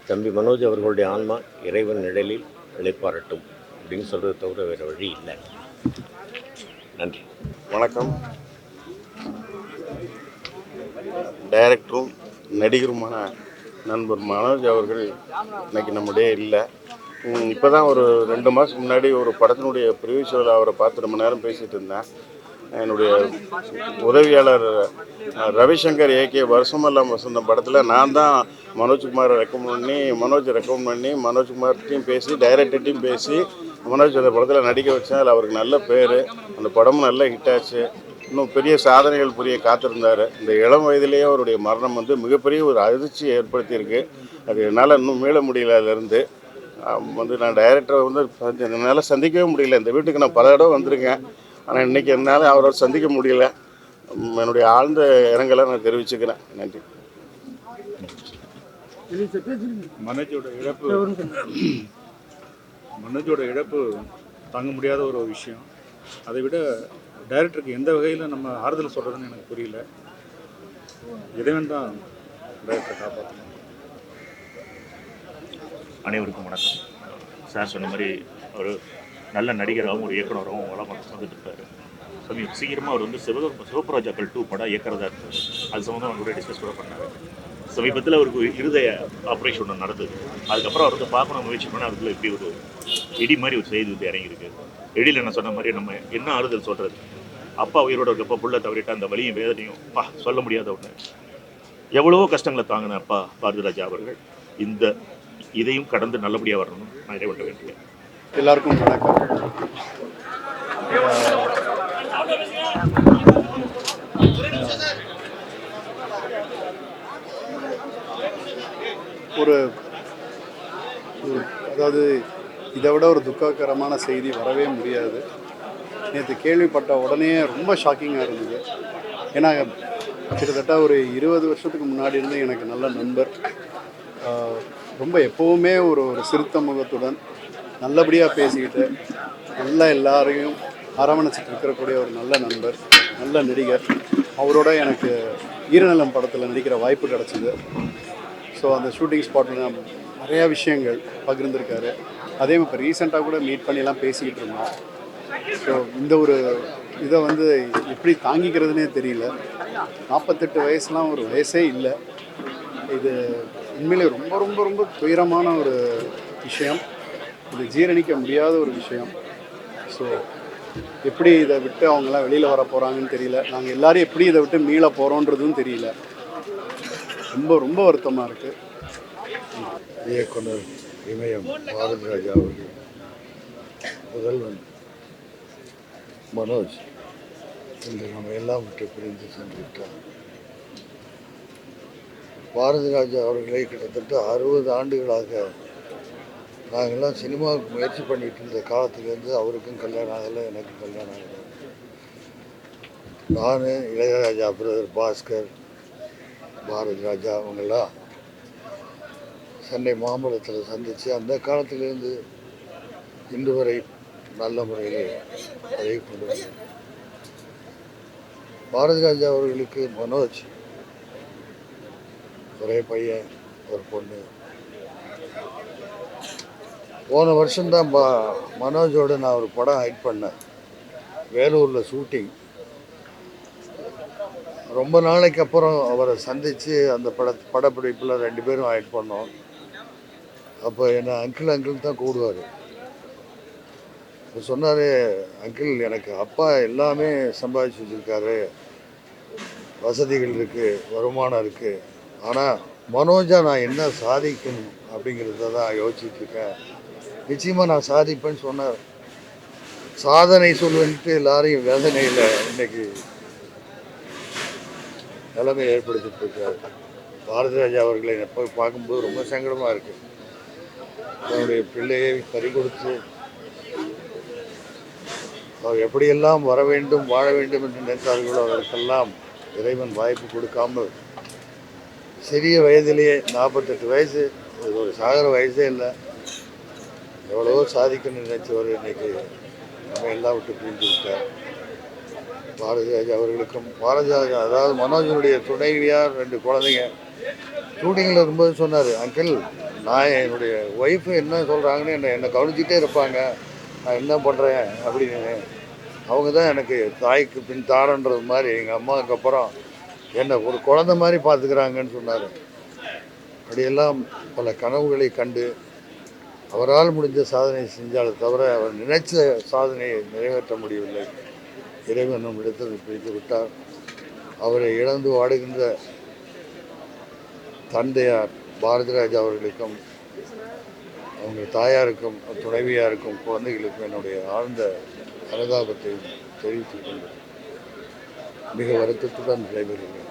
தம்பி மனோஜ் அவர்களுடைய ஆன்மா இறைவன் நிழலில் இளைப்பாறட்டும் அப்படின்னு சொல்கிறத தவிர வேறு வழி இல்லை. நன்றி. வணக்கம். டைரக்டரும் நடிகருமான நண்பர் மனோஜ் அவர்கள் இன்னைக்கு நம்முடைய இல்லை. இப்போ தான் ஒரு 2 மாதத்துக்கு முன்னாடி ஒரு படத்தினுடைய ப்ரிவியூ ஷோவில் அவரை பார்த்து ரொம்ப நேரம் பேசிகிட்டு இருந்தேன். என்னுடைய உதவியாளர் ரவிசங்கர் ஏகே வருஷமெல்லாம் வசந்தம் படத்தில் நான் தான் மனோஜ்குமாரை ரெக்கமெண்ட் பண்ணி மனோஜ்குமார்கிட்டையும் பேசி டைரக்டர்கிட்டையும் பேசி மனோஜ் அந்த படத்தில் நடிக்க வச்சேன். அதில் அவருக்கு நல்ல பேர், அந்த படமும் நல்ல ஹிட் ஆச்சு. இன்னும் பெரிய சாதனைகள் புரிய காத்திருந்தார். இந்த இளம் வயதிலேயே அவருடைய மரணம் மிகப்பெரிய ஒரு அதிர்ச்சியை ஏற்படுத்தியிருக்கு. அது என்னால் இன்னும் மீள முடியல. அதிலிருந்து நான் டைரக்டரை என்னால் சந்திக்கவே முடியல. இந்த வீட்டுக்கு நான் பல இடம் வந்திருக்கேன், ஆனால் இன்றைக்கி என்னால் அவரை சந்திக்க முடியல. என்னுடைய ஆழ்ந்த இரங்கலை நான் தெரிவிச்சுக்கிறேன். நன்றி. மனோஜோட இழப்பு தாங்க முடியாத ஒரு விஷயம். அதை விட டைரக்டருக்கு எந்த வகையில் நம்ம ஆறுதல் சொல்கிறதுன்னு எனக்கு புரியல. இறைவன் தான் டைரக்டரை காப்பாற்றணும். அனைவருக்கும் வணக்கம். சார் சொன்ன மாதிரி ஒரு நல்ல நடிகராகவும் ஒரு இயக்குனராகவும் வளம் வந்துட்டு இருக்காரு. சீக்கிரமாக அவர் சிவப்புராஜாக்கள் 2 படம் இயக்கிறதா இருக்காரு. அது சம்மந்தம் அவங்க கூட டிஸ்கஸ் கூட பண்ணார். சமீபத்தில் அவருக்கு இருதய ஆப்ரேஷன் ஒன்று நடந்தது. அதுக்கப்புறம் அவர் பார்க்கணும் முயற்சி பண்ணால் அதுக்குள்ள இப்படி ஒரு இடி மாதிரி ஒரு செய்தி இறங்கியிருக்கு. எடியில் என்ன சொன்ன மாதிரி நம்ம என்ன ஆறுதல் சொல்கிறது, அப்பா உயிரோட இருக்கப்போ புள்ள தவறிட்டா அந்த வலியும் வேதனையும் சொல்ல முடியாத ஒன்று. எவ்வளவோ கஷ்டங்களை தாங்கின அப்பா பாரதிராஜா அவர்கள் இதையும் கடந்து நல்லபடியாக வரணும் நான் இறைவன் வேண்டிய. எல்லாருக்கும் வணக்கம். அதாவது இதை விட ஒரு துக்ககரமான செய்தி வரவே முடியாது. நேற்று கேள்விப்பட்ட உடனே ரொம்ப ஷாக்கிங்காக இருந்தது. ஏன்னா கிட்டத்தட்ட ஒரு 20 வருஷத்துக்கு முன்னாடி இருந்து எனக்கு நல்ல நண்பர். ரொம்ப எப்போவுமே ஒரு சிறுத்த முகத்துடன் நல்லபடியாக பேசிக்கிட்டு நல்லா எல்லாரையும் அரவணைச்சிட்டு இருக்கக்கூடிய ஒரு நல்ல நண்பர், நல்ல நடிகர். அவரோட எனக்கு ஈரநிலம் படத்தில் நடிக்கிற வாய்ப்பு கிடச்சிது. ஸோ அந்த ஷூட்டிங் ஸ்பாட்டில் நான் நிறையா விஷயங்கள் பகிர்ந்துருக்காரு. அதே மாதிரி இப்போ ரீசெண்டாக கூட மீட் பண்ணிலாம் பேசிக்கிட்டு இருந்தோம். ஸோ இந்த ஒரு இதை எப்படி தாங்கிக்கிறதுனே தெரியல. 48 வயசுலாம் ஒரு வயசே இல்லை. இது உண்மையிலே ரொம்ப ரொம்ப ரொம்ப துயரமான ஒரு விஷயம். இது ஜீரணிக்க முடியாத ஒரு விஷயம். ஸோ எப்படி இதை விட்டு அவங்கெல்லாம் வெளியில் வர போகிறாங்கன்னு தெரியல. நாங்கள் எல்லோரும் எப்படி இதை விட்டு மீள போகிறோன்றதும் தெரியல. ரொம்ப ரொம்ப வருத்தமாக இருக்குது. இயக்குனர் இமயம் பாரதிராஜா அவர்கள் முதல்வன் மனோஜ் இன்று நம்ம எல்லாம் விட்டு பிரிந்து சென்று விட்டார். பாரதிராஜா அவர்களை கிட்டத்தட்ட 60 ஆண்டுகளாக நாங்கள்லாம் சினிமாவுக்கு முயற்சி பண்ணிட்டு இருந்த காலத்துலேருந்து அவருக்கும் கல்யாணம் ஆகலை, எனக்கு கல்யாணம் ஆகலை. நான், இளையராஜா பிரதர் பாஸ்கர், பாரதிராஜா அவங்கெல்லாம் சென்னை மாம்பழத்தில் சந்தித்து அந்த காலத்திலேருந்து இன்று வரை நல்ல முறையில் அதை கொண்டு வந்தோம். பாரதி ராஜா அவர்களுக்கு மனோஜ் ஒரே பையன் ஒரு பொண்ணு. போன வருஷம்தான் மனோஜோட நான் ஒரு படம் ஹைட் பண்ணேன், வேலூரில் ஷூட்டிங். ரொம்ப நாளைக்கு அப்புறம் அவரை சந்தித்து அந்த படப்பிடிப்பில் 2 பேரும் ஹைட் பண்ணோம். அப்போ என்னை அங்கிள் தான் கூடுவார். இப்போ சொன்னார், அங்கிள் எனக்கு அப்பா எல்லாமே சம்பாதிச்சு வச்சுருக்காரு, வசதிகள் இருக்குது, வருமானம் இருக்குது, ஆனால் மனோஜா நான் என்ன சாதிக்கணும் அப்படிங்கிறத தான் யோசிச்சுட்ருக்கேன், நிச்சயமாக நான் சாதிப்பேன்னு சொன்னார். சாதனை சொல்லுன்ட்டு எல்லாரையும் வேதனையில் இன்னைக்கு நிலைமை ஏற்படுத்திட்டு இருக்கார். பாரதி ராஜா அவர்களை போய் பார்க்கும்போது ரொம்ப சங்கடமாக இருக்குது. அவருடைய பிள்ளையை பறி கொடுத்து அவர் எப்படியெல்லாம் வர வேண்டும் வாழ வேண்டும் என்று நினைத்தார்களோ அதற்கெல்லாம் இறைவன் வாய்ப்பு கொடுக்காமல் சிறிய வயதிலேயே 48 வயசு, இது ஒரு சாகர வயசே இல்லை, எவ்வளவோ சாதிக்கணும்னு நினைச்சவர் இன்னைக்கு நம்ம எல்லாம் விட்டு பிரிஞ்சு விட்டார். பாரதி ராஜா அவர்களுக்கும் பாரதி ராஜா அதாவது மனோஜனுடைய துணைவியார் 2 குழந்தைங்க ஷூட்டிங்கில் இருக்கும்போது சொன்னார், அங்கிள் நான் என்னுடைய ஒய்ஃபு என்ன சொல்கிறாங்கன்னு என்னை கவனிச்சிட்டே இருப்பாங்க, நான் என்ன பண்ணுறேன் அப்படின்னு. அவங்க தான் எனக்கு தாய்க்கு பின் தாரன்றது மாதிரி எங்கள் அம்மாவுக்கு அப்புறம் என்னை ஒரு குழந்தை மாதிரி பார்த்துக்கிறாங்கன்னு சொன்னார். அப்படியெல்லாம் பல கனவுகளை கண்டு அவரால் முடிஞ்ச சாதனை செஞ்சாலே தவிர அவர் நினைச்ச சாதனையை நிறைவேற்ற முடியவில்லை. இறைவன் நம் இடத்தில் பிடித்து விட்டார். அவரை இழந்து வாடுகின்ற தந்தையார் பாரதி ராஜா அவர்களுக்கும் அவங்க தாயாருக்கும் துணைவியாருக்கும் குழந்தைகளுக்கும் என்னுடைய ஆழ்ந்த அனுதாபத்தை தெரிவித்துக் கொண்டு மிக வருத்தத்துடன் விடைபெறுகிறேன்.